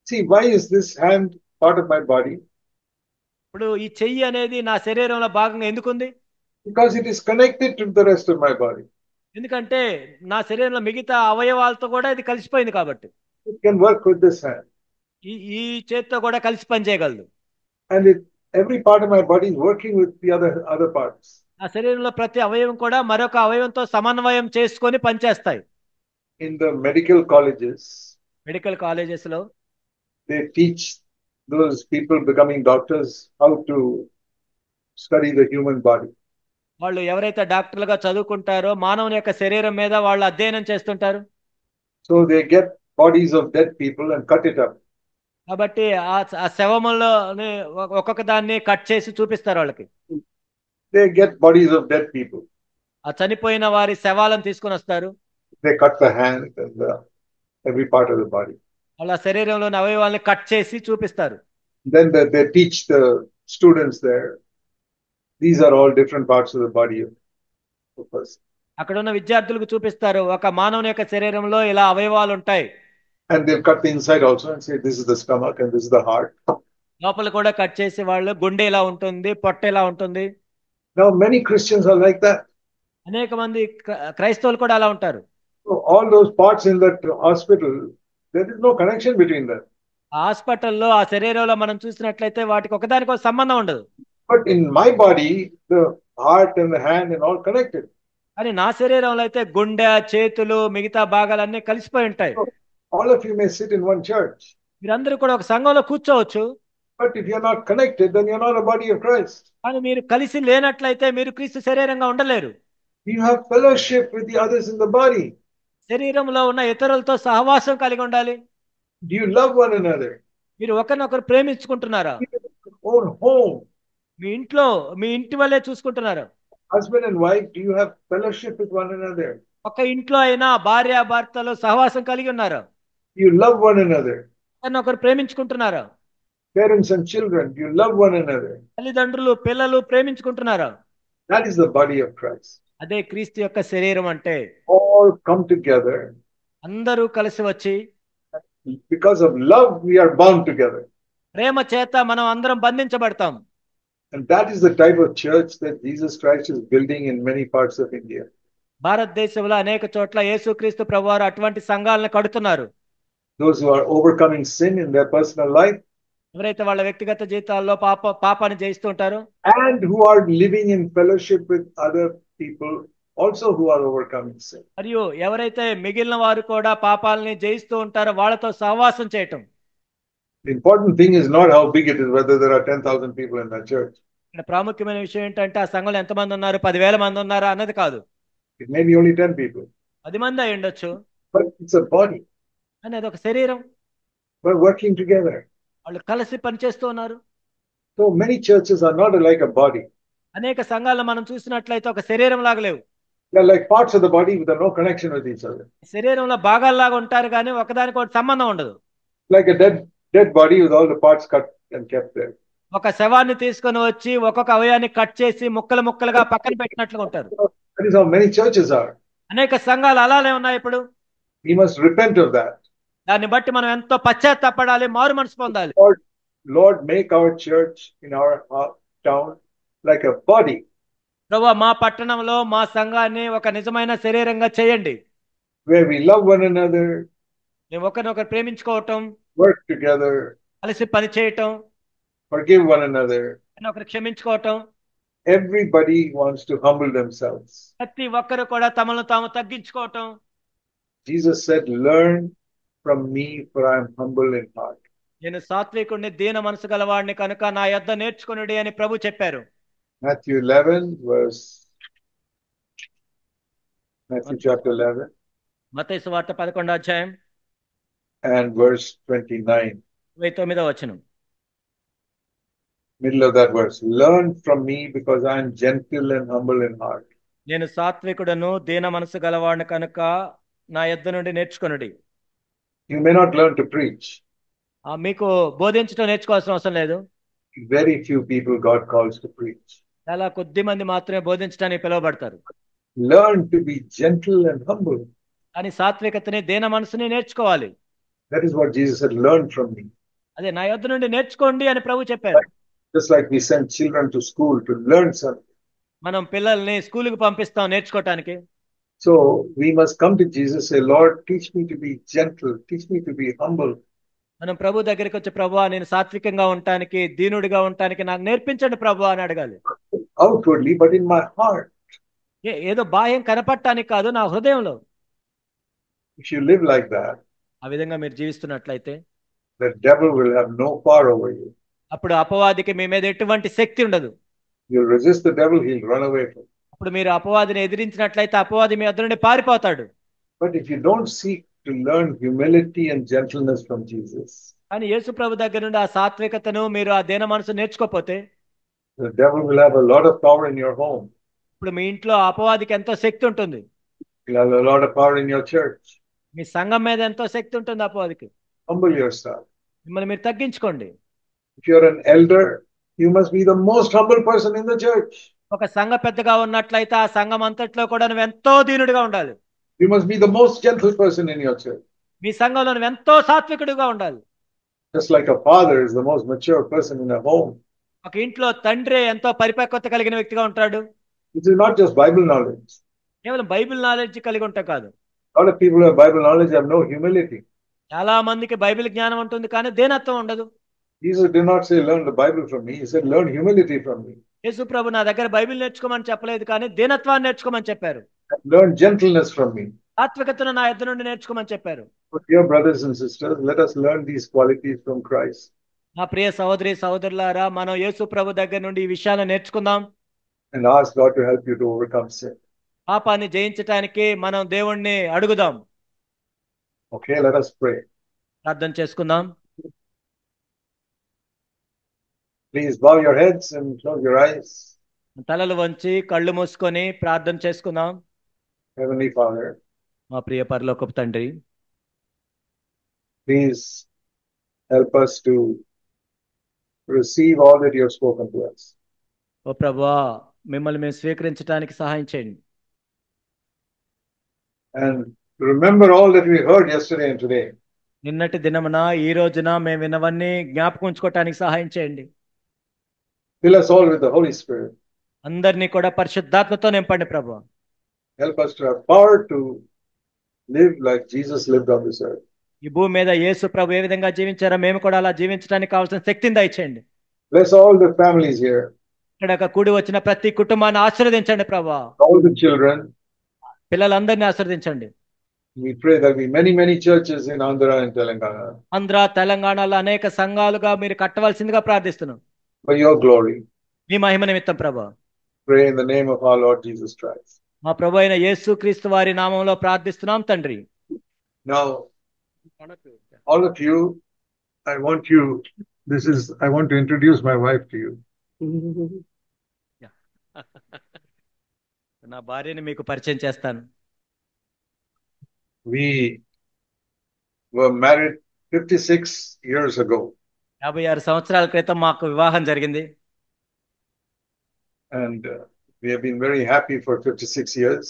See, why is this hand part of my body? ఇప్పుడు ఈ చెయ్యి అనేది నా శరీరంలో భాగంగా ఎందుకుంది? Because it is connected to the rest of my body. ఎందుకంటే నా శరీరంలో మిగతా అవయవాలతో కూడా ఇది కలిసిపోయింది కాబట్టి. It can work with this hand. ఈ చేత్తో కూడా కలిసి పని చేయగలదు. And every part of my body is working with the other parts. నా శరీరంలో ప్రతి అవయవం కూడా మరొక అవయవంతో సమన్వయం చేసుకొని పనిచేస్తాయి. In the medical colleges, medical colleges లో they teach those people becoming doctors how to study the human body. వాళ్ళు ఎవరైతే డాక్టర్లుగా చదువుకుంటారో మానవుని యొక్క శరీరం మీద వాళ్ళు అధ్యయనం చేస్తుంటారు. So they get bodies of dead people and cut it up. కాబట్టి ఆ శవములోని ఒక్కొక్క దాన్ని కట్ చేసి చూపిస్తారు వాళ్ళకి. They get bodies of dead people. ఆ చనిపోయిన వారి శవాలను తీసుకొని వస్తారు. They cut the hand and every part of the body. వాళ్ళ శరీరంలోని అవయవాల్ని కట్ చేసి చూపిస్తారు. Then they teach the students there. These are all different parts of the body of a person. అక్కడ ఉన్న విద్యార్థులకు చూపిస్తారు, ఒక మానవుని యొక్క శరీరంలో ఇలా అవయవాలు ఉంటాయి. And they've cut the inside also and say this is the stomach and this is the heart. లోపల కూడా కట్ చేసి వాళ్ళు గుండె ఇలా ఉంటుంది, పొట్ట ఇలా ఉంటుంది. Now many Christians are like that. అనేక మంది క్రైస్తవులు కూడా అలా ఉంటారు. So all those parts in that hospital, there is no connection between them. ఆ హాస్పిటల్లో ఆ శరీరంలో మనం చూసినట్లయితే వాటికి ఒకదానికో సంబంధం ఉండదు. But in my body, the heart and the hand and all connected. కానీ నా శరీరంలో అయితే గుండె, చేతులు, మిగతా భాగాలన్నీ కలిసిపోయి ఉంటాయి. So all of you may sit in one church. మీరందరూ కూడా ఒక సంఘంలో కూర్చోవచ్చు. But if you're not connected, then you're not a body of Christ. కానీ మీరు కలిసి లేనట్లయితే మీరు క్రీస్తు శరీరంగా ఉండలేరు. You have fellowship with the others in the body. శరీరంలో ఉన్న ఇతరులతో సహవాసం కలిగి ఉండాలి. Do you love one another? మీరు ఒకరినొకరు ప్రేమించుకుంటున్నారా? In your own home, మీ ఇంట్లో మీ ఇంటి వల్లే చూసుకుంటున్నారా? husband and wife, do you have fellowship with one another? ఒక ఇంట్లో అయినా భార్య భర్తలు సహవాసం కలిగి ఉన్నారా? Do you love one another? ఒకరినొకరు ప్రేమించుకుంటున్నారా? Parents and children, do you love one another? తల్లిదండ్రులు పిల్లలు ప్రేమించుకుంటున్నారా? That is the body of Christ. అదే క్రీస్తు యొక్క శరీరం అంటే. All come together. అందరూ కలిసి వచ్చి, Because of love, we are bound together. ప్రేమ చేత మనం అందరం బంధించబడతాం. And that is the type of church that Jesus Christ is building in many parts of India. భారతదేశంలో అనేక చోట్ల యేసుక్రీస్తు ప్రభువారు అటువంటి సంఘాలను కడుతున్నారు. Those who are overcoming sin in their personal life ఎవరైతే వాళ్ళ వ్యక్తిగత జీవితాల్లో పాపాన్ని జయిస్తూ ఉంటారో, and who are living in fellowship with other people also who are overcoming sin. మరియు ఎవరైతే మిగిలిన వారు కూడా పాపాలని జయిస్తూ ఉంటారో వాళ్ళతో సహవాసం చేయటం. The important thing is not how big it is, whether there are 10,000 people in that church. ఇక్కడ ప్రాముఖ్యమైన విషయం ఏంటంటే ఆ సంఘంలో ఎంతమంది ఉన్నారు, 10,000 మంది ఉన్నారా అన్నది కాదు. It may be only 10 people, 10 మంది అయి ఉండొచ్చు. but it's a body. అని అది ఒక శరీరం. We're working together. వాళ్ళు కలిసి పనిచేస్తూ ఉన్నారు. So many churches are not like a body. అనేక సంఘాలను మనం చూసినట్లయితే ఒక శరీరం లాగా లేవు. They're like parts of the body with no connection with each other. శరీరంలో భాగాల్లాగా ఉంటారు కానీ ఒకదానికి ఒకటి సంబంధం ఉండదు. Like a dead body with all the parts cut and kept there. ఒక శవాన్ని తీసుకొని వచ్చి ఒక్కొక్క అవయాన్ని కట్ చేసి ముక్కలు ముక్కలుగా పక్కన పెట్టినట్లుగా ఉంటారు. That is how many churches are. అనేక సంఘాలు అలానే ఉన్నాయి ఇప్పుడు. We must repent of that. దాన్ని బట్టి మనం ఎంతో పశ్చాత్తాపడాలి, మారు మనసు పొందాలి. Lord, make our church in our town like a body. ప్రభువా, మా పట్టణంలో మా సంఘాన్ని ఒక నిజమైన శరీరంగా చేయండి. Where we love one another. మేము ఒకరినొకరు ప్రేమించుకోవటం, Work together. కలిసి పని చేయటం, Forgive one another. ఒకరు క్షమించుకోవటం. Everybody wants to humble themselves. ప్రతి ఒక్కరు కూడా తమను తాము తగ్గించుకోవటం. Jesus said, learn from me, for I am humble in heart. నేను సాత్వికుడిని, దీన మనసు గలవాడిని కనుక నా యొద్ద నేర్చుకొనుడి అని ప్రభు చెప్పారు. Matthew chapter 11 మత్తయి సువార్త 11వ అధ్యాయం and verse 29. 29వ వచనం. Middle of that verse. Learn from me because I am gentle and humble in heart. నేను సాత్వికుడను, దీన మనసు గలవాడిని కనుక నా యొద్ద నుండి నేర్చుకొనుడి. You may not learn to preach. మీకు బోధించడం నేర్చుకోవాల్సిన అవసరం లేదు. Very few people God calls to preach. చాలా కొద్ది మంది మాత్రమే బోధించడానికి పిలువబడతారు. Learn to be gentle and humble. కానీ సాత్వికతని, దీన మనసుని నేర్చుకోవాలి. That is what Jesus said, learn from me. అదే నా యొద్ద నుండి నేర్చుకోండి అని ప్రభు చెప్పారు. Just like we send children to school to learn something. మనం పిల్లల్ని స్కూలుకి పంపిస్తాం నేర్చుకోవటానికి. So we must come to Jesus and say, Lord, teach me to be gentle, teach me to be humble. మనం ప్రభు దగ్గరికి వచ్చి, ప్రభువా నేను సాత్వికంగా ఉండటానికి, దీనుడిగా ఉండటానికి నాకు నేర్పించండి ప్రభువా అని అడగాలి. Outwardly, but in my heart. ఏదో బాహ్యం కనపడటానికి కాదు, నా హృదయంలో. If you live like that, ఆ విధంగా మీరు జీవిస్తున్నట్లయితే the devil will have no power over you. అప్పుడు అపవాదికి మీ మీద ఎటువంటి శక్తి ఉండదు. You'll resist the devil, he'll run away from you. అప్పుడు మీరు అపవాదిని ఎదిరించినట్లయితే అపవాది మీ వద్ద నుండి పారిపోతాడు. But if you don't seek to learn humility and gentleness from Jesus, కానీ యేసు ప్రభు దగ్గర నుండి ఆ సాత్వికతను మీరు ఆ దీన మనసు నేర్చుకోకపోతే the devil will have a lot of power in your home. ఇప్పుడు మీ ఇంట్లో అపవాదికి ఎంతో శక్తి ఉంటుంది. He'll have a lot of power in your church. మీ సంఘం మీద ఎంతో శక్తి ఉంటుంది అపవాదికి. Humble yourself. మిమ్మల్ని మీరు తగ్గించుకోండి. If you're an elder, you must be the most humble person in the church. ఒక సంఘ పెద్దగా ఉన్నట్లయితే ఆ సంఘం అంతట్లో కూడా నువ్వు ఎంతో దీనుడిగా ఉండాలి. You must be the most gentle person in your church. మీ సంఘంలో నువ్వు ఎంతో సాత్వికుడిగా ఉండాలి. Just like a father is the most mature person in a home. ఒక ఇంట్లో తండ్రి ఎంతో పరిపక్వత కలిగిన వ్యక్తిగా ఉంటాడు. This is not just Bible knowledge. కేవలం బైబిల్ నాలెడ్జ్ కలిగి ఉంటా కాదు. A lot of people who have Bible knowledge have no humility. చాలా మందికి బైబిల్ జ్ఞానం ఉంటుంది కానీ దీనత్వం ఉండదు. Jesus did not say learn the Bible from me. He said learn humility from me. యేసు ప్రభు నా దగ్గర బైబిల్ నేర్చుకోమని చెప్పలేదు కానీ దీనత్వాన్ని నేర్చుకోమని చెప్పారు. Learn gentleness from me. సాత్వికతను నా యొద్ద నుండి నేర్చుకోమని చెప్పారు. But dear brothers and sisters, let us learn these qualities from Christ. నా ప్రియ సహోదరి సహోదరులారా, మనం యేసు ప్రభు దగ్గర నుండి ఈ విషయాలను నేర్చుకుందాం. And ask God to help you to overcome sin. పాపాన్ని జయించడానికి మనం దేవుణ్ణి అడుగుదాం. Okay, let us pray. ప్రార్థన చేసుకుందాం. Please bow your heads and close your eyes. తలలు వంచి కళ్ళు మూసుకొని ప్రార్థన చేసుకుందాం. Heavenly Father, మా ప్రియ పరలోకపు తండ్రి, please help us to receive all that you have spoken to us. ఓ ప్రభువా, మిమ్మల్ని మేము స్వీకరించడానికి సహాయం చేయండి. And remember all that we heard yesterday and today. నిన్నటి దినమున ఈ రోజున మేము విన్నవన్నీ జ్ఞాపకం ఉంచుకోవటానికి సహాయం చేయండి. Fill us all with the Holy Spirit. అందరినీ కూడా పరిశుద్ధాత్మతో నింపండి ప్రభువా. Help us to have power to live like Jesus lived on this earth. ఈ భూమి మీద యేసు ప్రభు ఏ విధంగా జీవించారో మేము కూడా అలా జీవించడానికి కావాల్సిన శక్తిని దయచేయండి. Bless all the families here. ఇక్కడ కూడి వచ్చిన ప్రతి కుటుంబాన్ని ఆశీర్వదించండి ప్రభువా. All the children. పిల్లలందరినీ ఆశీర్వదించండి. We pray there will be many, many churches in Andhra and Telangana. Andhra తెలంగాణలో అనేక సంఘాలుగా మీరు కట్టవలసిందిగా ప్రార్థిస్తున్నాం. For your glory. మీ మహిమ నిమిత్తం ప్రభువా. Pray in the name of our Lord Jesus Christ. మా ప్రభు అయిన యేసు క్రీస్తు వారి నామంలో ప్రార్థిస్తున్నాం తండ్రి. Now, all of you, I want to introduce my wife to you. నా భార్యని మీకు పరిచయం చేస్తాను. We were married 56 years ago. 56 సంవత్సరాల క్రితం మాకు వివాహం జరిగింది. And we have been very happy for 56 years.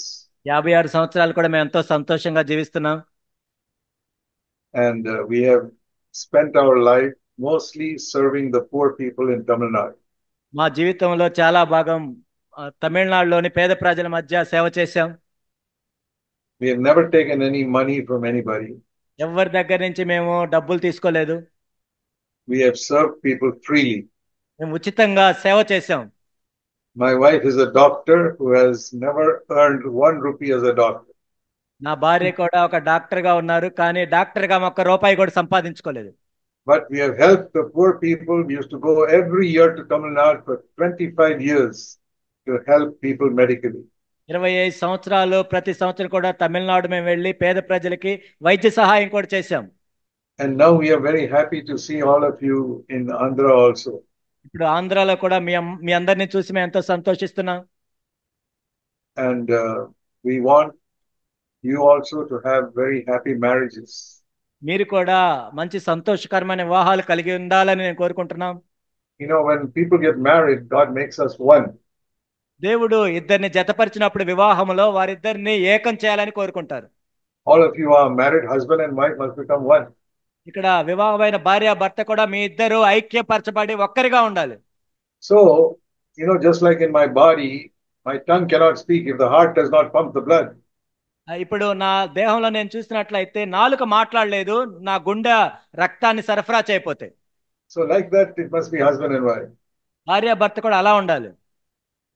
56 సంవత్సరాలు కూడా మేము ఎంతో సంతోషంగా జీవిస్తున్నాం. And we have spent our life mostly serving the poor people in Tamil Nadu. మా జీవితంలో చాలా భాగం తమిళనాడులోని పేద ప్రజల మధ్య సేవ చేశాం. We have never taken any money from anybody. ఎవరి దగ్గర నుంచి మేము డబ్బులు తీసుకోలేదు. We have served people freely. మేము ఉచితంగా సేవ చేశాం. My wife is a doctor who has never earned 1 rupee as a doctor. నా భార్య కూడా ఒక డాక్టర్ గా ఉన్నారు కానీ డాక్టర్ గా ఒక్క రూపాయి కూడా సంపాదించుకోలేదు. But we have helped the poor people. We used to go every year to Tamil Nadu for 25 years to help people medically. 25 సంవత్సరాలు ప్రతి సంవత్సరం కూడా తమిళనాడు మేము వెళ్ళి పేద ప్రజలకి వైద్య సహాయం కూడా చేశాం. And now we are very happy to see all of you in Andhra also. ఇప్పుడు ఆంధ్రాలో కూడా మీ అందరిని చూసి మేము ఎంతో సంతోషిస్తున్నాం. And we want you also to have very happy marriages. మీరు కూడా మంచి సంతోషకరమైన వివాహాలు కలిగి ఉండాలని నేను కోరుకుంటున్నాం. You know, when people get married, God makes us one. దేవుడు ఇద్దరిని జతపరిచినప్పుడు వివాహంలో వారిద్దరిని ఏకం చేయాలని కోరుకుంటారు. All of you are married, husband and wife must become one. ఇక్కడ వివాహమైన భార్య భర్త కూడా మీ ఇద్దరు ఐక్యపరచబడి ఒక్కరిగా ఉండాలి. So, you know, just like in my body, my tongue cannot speak if the heart does not pump the blood. ఇప్పుడు నా దేహంలో నేను చూసినట్లయితే నాలుక మాట్లాడలేదు, నా గుండె రక్తాన్ని సరఫరా చేయకపోతే. So like that, it must be husband and wife. భార్య భర్త కూడా అలా ఉండాలి.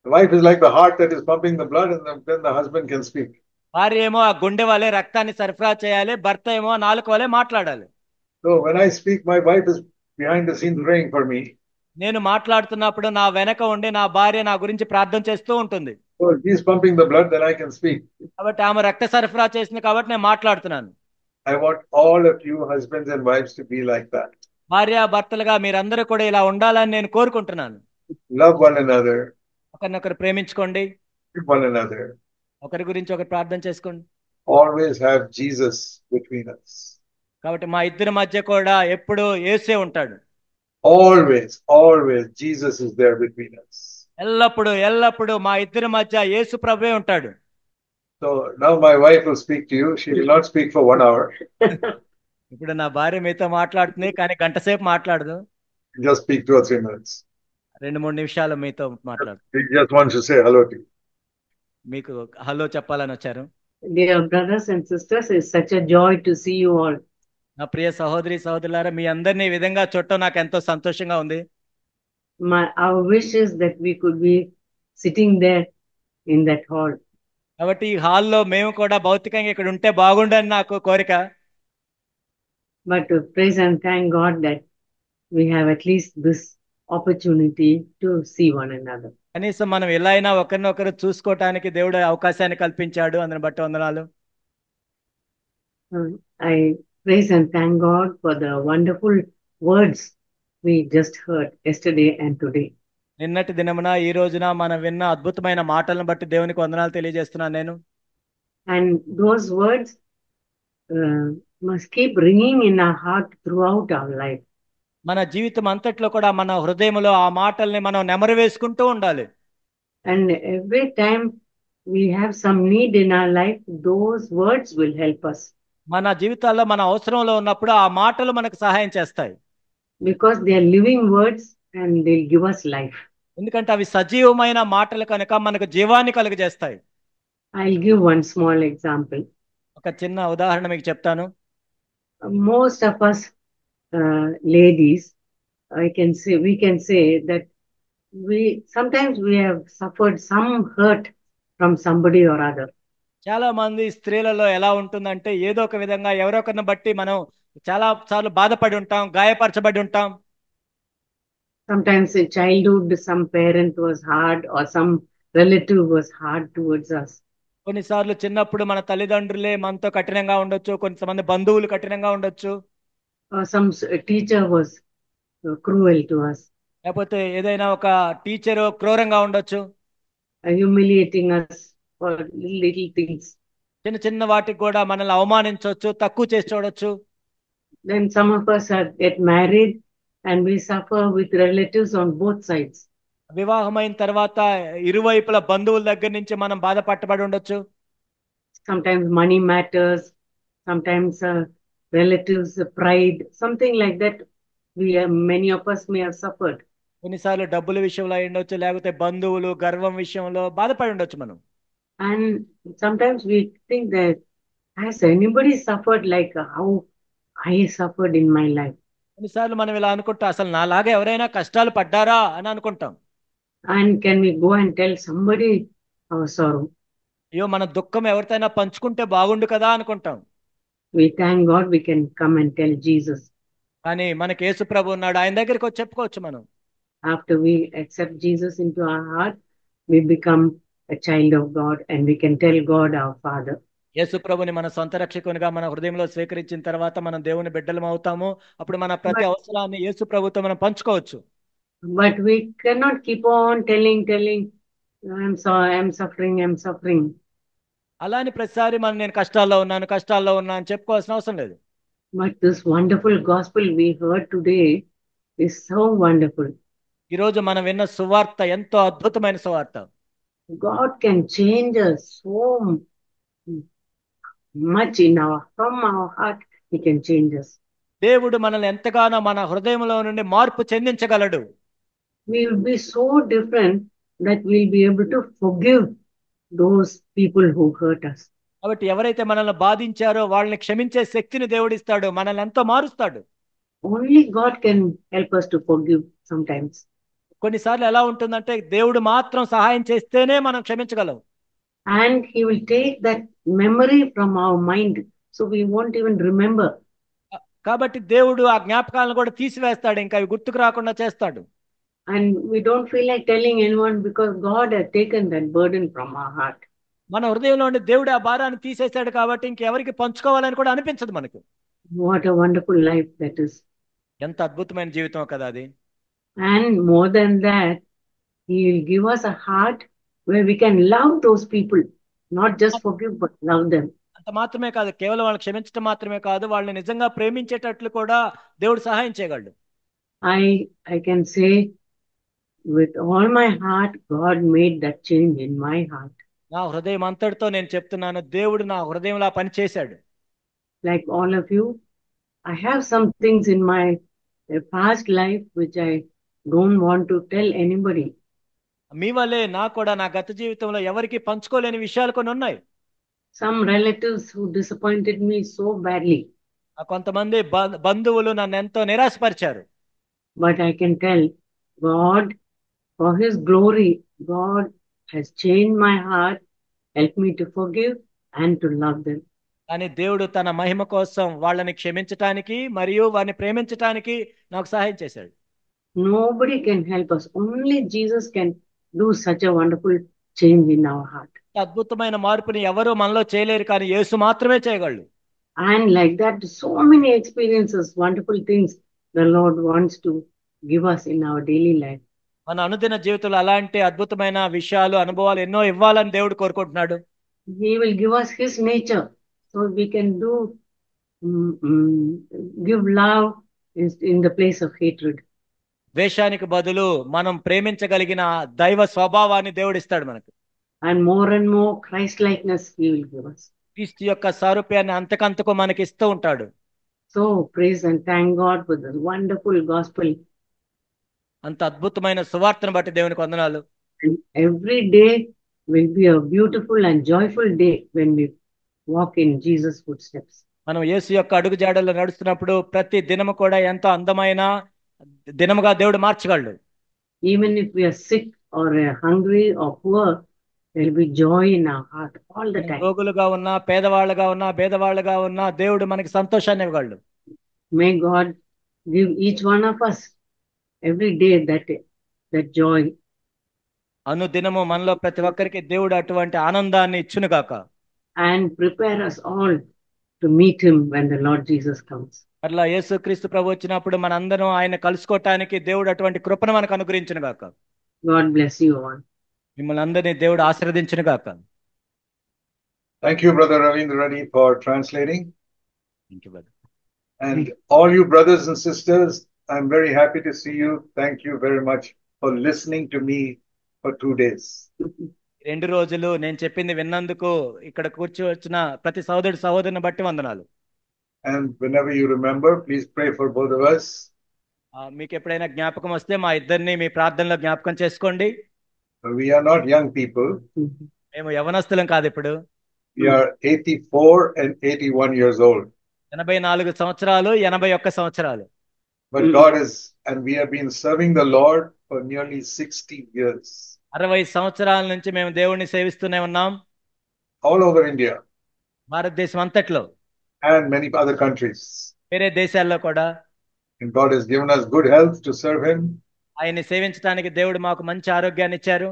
The wife is like the heart that is pumping the blood, and then the husband can speak. భార్య ఏమో ఆ గుండె వలె రక్తాన్ని సరఫరా చేయాలి, భర్త ఏమో నాలుక వలె మాట్లాడాలి. So when I speak, my wife is behind the scenes praying for me. నేను మాట్లాడుతున్నప్పుడు నా వెనక ఉండి నా భార్య నా గురించి ప్రార్థన చేస్తూ ఉంటుంది. Oh, he's pumping the blood, then I can speak. కాబట్టి ఆమె రక్త సరఫరా చేసింది కాబట్టి నేను మాట్లాడుతున్నాను. I want all of you husbands and wives to be like that. భార్య భర్తలుగా మీరందరూ కూడా ఇలా ఉండాలని నేను కోరుకుంటున్నాను. Love one another, ఒకరినొకరు ప్రేమించుకోండి, forgive one another. ఒకరి గురించి ఒకరు ప్రార్థన చేసుకోండి. Always have Jesus between us. కాబట్టి మా ఇద్దరి మధ్య కూడా ఎప్పుడు యేసే ఉంటాడు. Always, always Jesus is there between us. ఎల్లప్పుడు ఎల్లప్పుడు మా ఇద్దరి మధ్య యేసు ప్రభువే ఉంటాడు. So now my wife will speak to you. She will not speak for 1 hour. ఇప్పుడు నా భార్య మీతో మాట్లాడుతుంది, కానీ గంట సేపు మాట్లాడదు. Just speak 2 or 3 minutes. 2-3 నిమిషాలు మీతో మాట్లాడు. She just wants to say hello to you. మీకు హలో చెప్పాలని వచ్చారు. Dear brothers and sisters, it's such a joy to see you all. నా ప్రియ సహోదరి సహోదరులారా, మీ అందరినీ ఈ విధంగా చూడటం నాకు ఎంతో సంతోషంగా ఉంది. Our wish is that we could be sitting there in that hall. కాబట్టి ఈ హాల్లో మేము కూడా భౌతికంగా ఇక్కడ ఉంటే బాగుండని నాకు కోరిక. But to praise and thank God that we have at least this opportunity to see one another. కనీసం మనం ఎలా అయినా ఒకరినొకరు చూసుకోవటానికి దేవుడు అవకాశాన్ని కల్పించాడు, అందుని బట్టి వందనాలు. I praise and thank God for the wonderful words we just heard yesterday and today. నిన్నటి దినమున ఈ రోజున మనం విన్న అద్భుతమైన మాటలను బట్టి దేవునికి వందనాలు తెలియజేస్తున్నాను నేను. And those words must keep ringing in our heart throughout our life. మన జీవితం అంతట్లో కూడా మన హృదయంలో ఆ మాటల్ని మనం నెమరు వేసుకుంటూ ఉండాలి. And every time we have some need in our life, those words will help us. మన జీవితాల్లో మన అవసరంలో ఉన్నప్పుడు ఆ మాటలు మనకు సహాయం చేస్తాయి. Because they are living words and they'll give us life. ఎందుకంటే అవి సజీవమైన మాటలు కనుక మనకు జీవాన్ని కలుగజేస్తాయి. I'll give one small example. ఒక చిన్న ఉదాహరణ మీకు చెప్తాను. Most of us ladies, we can say that sometimes we have suffered some hurt from somebody or other. చాలా మంది స్త్రీలలో ఎలా ఉంటుందంటే ఏదో ఒక విధంగా ఎవరొకరిని బట్టి మనం చాలా సార్లు బాధపడి ఉంటాం, గాయపరచబడి ఉంటాం. Sometimes in childhood some parent was hard or some relative was hard towards us. కొన్నిసార్లు చిన్నప్పుడు మన తల్లిదండ్రులే మనతో కఠినంగా ఉండొచ్చు, కొంతమంది బంధువులు కఠినంగా ఉండొచ్చు. Or some teacher was cruel to us. లేకపోతే ఏదైనా ఒక టీచర్ క్రూరంగా ఉండొచ్చు. Humiliating us for little things. చిన్న చిన్న వాటికి కూడా మనల్ని అవమానించవచ్చు, తక్కువ చేసి చూడొచ్చు. Then some of us get married and we suffer with relatives on both sides. వివాహమైన తర్వాత ఇరువైపుల బంధువుల దగ్గర నుంచి మనం బాధపట్టబడి ఉండొచ్చు. Sometimes money matters, sometimes relatives pride, something like that. Many of us may have suffered. కొన్నిసార్లు డబ్బుల విషయంలో అయి ఉండొచ్చు, లేకపోతే బంధువులు గర్వం విషయంలో బాధపడి ఉండొచ్చు మనం. And sometimes we think that has anybody suffered like how I suffered in my life? కొన్నిసార్లు మనం ఇలా అనుకుంటాం, అసలు నాలాగా ఎవరైనా కష్టాలు పడ్డారా అని అనుకుంటాం. And can we go and tell somebody our sorrow? అయ్యో మన దుఃఖం ఎవరితోనైనా పంచుకుంటే బాగుండు కదా అనుకుంటాం. We thank God we can come and tell Jesus. కానీ మనకి యేసు ప్రభు ఉన్నాడు, ఆయన దగ్గరికి వచ్చి చెప్పుకోవచ్చు మనం. After we accept Jesus into our heart, we become a child of God and we can tell God our Father. యేసు ప్రభుని మన సొంత రక్షకునిగా మన హృదయంలో స్వీకరించిన తర్వాత మనం దేవుని బిడ్డలం అవుతాము. అప్పుడు మన ప్రతి అవసరాన్ని యేసు ప్రభుతో మనం పంచుకోవచ్చు. But we cannot keep on telling, I'm suffering. అలాని ప్రతిసారి నేను కష్టాల్లో ఉన్నాను అని చెప్పుకోవాల్సిన అవసరం లేదు. But this wonderful gospel we heard today is so wonderful. ఈ రోజు మనం విన్న సువార్త ఎంతో అద్భుతమైన సువార్త. God can change us so much from our heart. He can change us. దేవుడు మనల్ని ఎంతగానో మన హృదయంలో నుండి మార్పు చెందించగలడు. We will be so different that we'll be able to forgive those people who hurt us. కాబట్టి ఎవరైతే మనల్ని బాధించారో వాళ్ళని క్షమించే శక్తిని దేవుడిస్తాడు, మనల్ని ఎంతో మారుస్తాడు. Only God can help us to forgive sometimes. కొన్నిసార్లు ఎలా ఉంటుందంటే దేవుడు మాత్రం సహాయం చేస్తేనే మనం క్షమించగలం. And he will take that memory from our mind, so we won't even remember. కాబట్టి దేవుడు ఆ జ్ఞాపకాలను కూడా తీసివేస్తాడు, ఇంకా అవి గుర్తుకు రాకుండా చేస్తాడు. And we don't feel like telling anyone because God has taken that burden from our heart. మన హృదయంలో ఉండి దేవుడు ఆ భారాన్ని తీసేశాడు కాబట్టి ఇంకెవరికి పంచుకోవాలని కూడా అనిపించదు మనకు. What a wonderful life that is. ఎంత అద్భుతమైన జీవితం కదా అది. And more than that, He will give us a heart where we can love those people, not just forgive, but love them. అంత మాత్రమే కాదు, కేవలం వాళ్ళని క్షమించడం మాత్రమే కాదు, వాళ్ళని నిజంగా ప్రేమించేటట్లు కూడా దేవుడు సహాయం చేయగలడు. I can say with all my heart, God made that change in my heart. నా హృదయం అంతటితో నేను చెప్తున్నాను, దేవుడు నా హృదయంలో ఆ పని చేశాడు. Like all of you, I have some things in my past life which I don't want to tell anybody. మీ వల్లే నాకు కూడా నా గత జీవితంలో ఎవరికి పంచుకోలేని విషయాలు కొన్ని ఉన్నాయి. Some relatives who disappointed me so badly. కొంతమంది బంధువులు నన్ను ఎంతో నిరాశపరిచారు. But I can tell God, for His glory, God has changed my heart, helped me to forgive and to love them. కానీ దేవుడు తన మహిమ కోసం వాళ్ళని క్షమించటానికి మరియు వారిని ప్రేమించటానికి నాకు సహాయం చేశాడు. Nobody can help us. Only Jesus can do such a wonderful change in our heart. అద్భుతమైన మార్పుని ఎవరు మనలో చేయలేరు, కానీ యేసు మాత్రమే చేయగలడు. And like that, so many experiences, wonderful things the Lord wants to give us in our daily life. మన అనుదిన జీవితంలో అలాంటి అద్భుతమైన విషయాలు, అనుభవాలు ఎన్నో ఇవ్వాలని దేవుడు కోరుకుంటున్నాడు. He will give us His nature, so we can do give love in the place of hatred. ద్వేషానికి బదులు మనం ప్రేమించగలిగిన దైవ స్వభావాన్ని దేవుడు ఇస్తాడు మనకు. And more Christ likeness He will give us. క్రీస్తు యొక్క సారూప్యాన్ని అంతకంతకు మనకి ఇస్తూ ఉంటాడు. So praise and thank God for this wonderful gospel. అంత అద్భుతమైన సువార్తను బట్టి దేవునికి వందనాలు. And every day will be a beautiful and joyful day when we walk in Jesus' footsteps. మనం యేసు యొక్క అడుగు జాడల్లో నడుస్తున్నప్పుడు ప్రతి దినము కూడా ఎంతో అందమైన దినముగా దేవుడు మార్చగలడు. Even if we are sick or hungry or poor, there will be joy in our heart all the time. రోగులుగా ఉన్నా, పేదవాళ్ళగా ఉన్నా, భేదవాళ్ళగా ఉన్నా దేవుడు మనకి సంతోషాన్ని ఇవ్వగలడు. May God give each one of us every day that joy. అనుదినము మనలో ప్రతి ఒక్కరికి దేవుడు అటువంటి ఆనందాన్ని ఇచ్చునుగాక. And prepare us all to meet Him when the Lord Jesus comes. అట్లా యేసుక్రీస్తు ప్రభు వచ్చినప్పుడు మనందరం ఆయన కలుసుకోవటానికి దేవుడు అటువంటి కృపను మనకు అనుగ్రహించునుగాక. God bless you all. మిమ్మల్ని అందరినీ దేవుడు ఆశీర్వదించునుగాక. Thank you, Brother Ravindra Reddy, for translating. Thank you, brother. And all you brothers and sisters, I'm very happy to see you. Thank you very much for listening to me for 2 days. 2 రోజులు నేను చెప్పింది విన్నందుకు ఇక్కడ కూర్చోవచ్చిన ప్రతి సహోదరుని బట్టి వందనాలు. And whenever you remember, please pray for both of us. మీకు ఎప్పుడైనా జ్ఞాపకం వస్తే మా ఇద్దరిని మీ ప్రార్థనలో జ్ఞాపకం చేసుకోండి. We are not young people. మేము యవనస్తులం కాదు. ఇప్పుడు we are 84 and 81 years old. 84 సంవత్సరాలు, 81 సంవత్సరాలు. But God is, and we have been serving the Lord for nearly 60 years. 60 సంవత్సరాల నుంచి మేము దేవుణ్ణి సేవిస్తూనే ఉన్నాం. All over India. భారతదేశం అంతట్లో. And many other countries. వేరే దేశాల్లో కూడా. And God has given us good health to serve Him. ఆయన్ని సేవించడానికి దేవుడు మాకు మంచి ఆరోగ్యాన్ని ఇచ్చారు.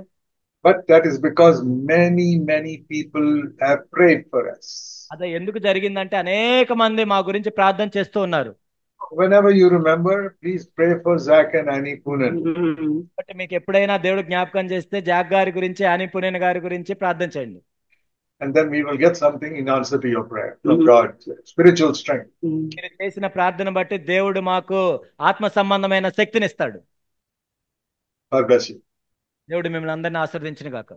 But that is because many people have prayed for us. అదే ఎందుకు జరిగిందంటే అనేక మంది మా గురించి ప్రార్థన చేస్తూ ఉన్నారు. Whenever you remember, please pray for Zach and Annie Poonen. But మీకు ఎప్పుడైనా దేవుడు జ్ఞాపకం చేస్తే జాక్ గారి గురించి, ఆనీ పూనెన్ గారి గురించి ప్రార్థన చేయండి. And then we will get something in answer to your prayer from God, spiritual strength. మీరు చేసిన ప్రార్థన బట్టి దేవుడు మాకు ఆత్మ సంబంధమైన శక్తిని ఇస్తాడు. God bless you. దేవుడు మిమ్మల్ని అందరినీ ఆశీర్వదించును గాక.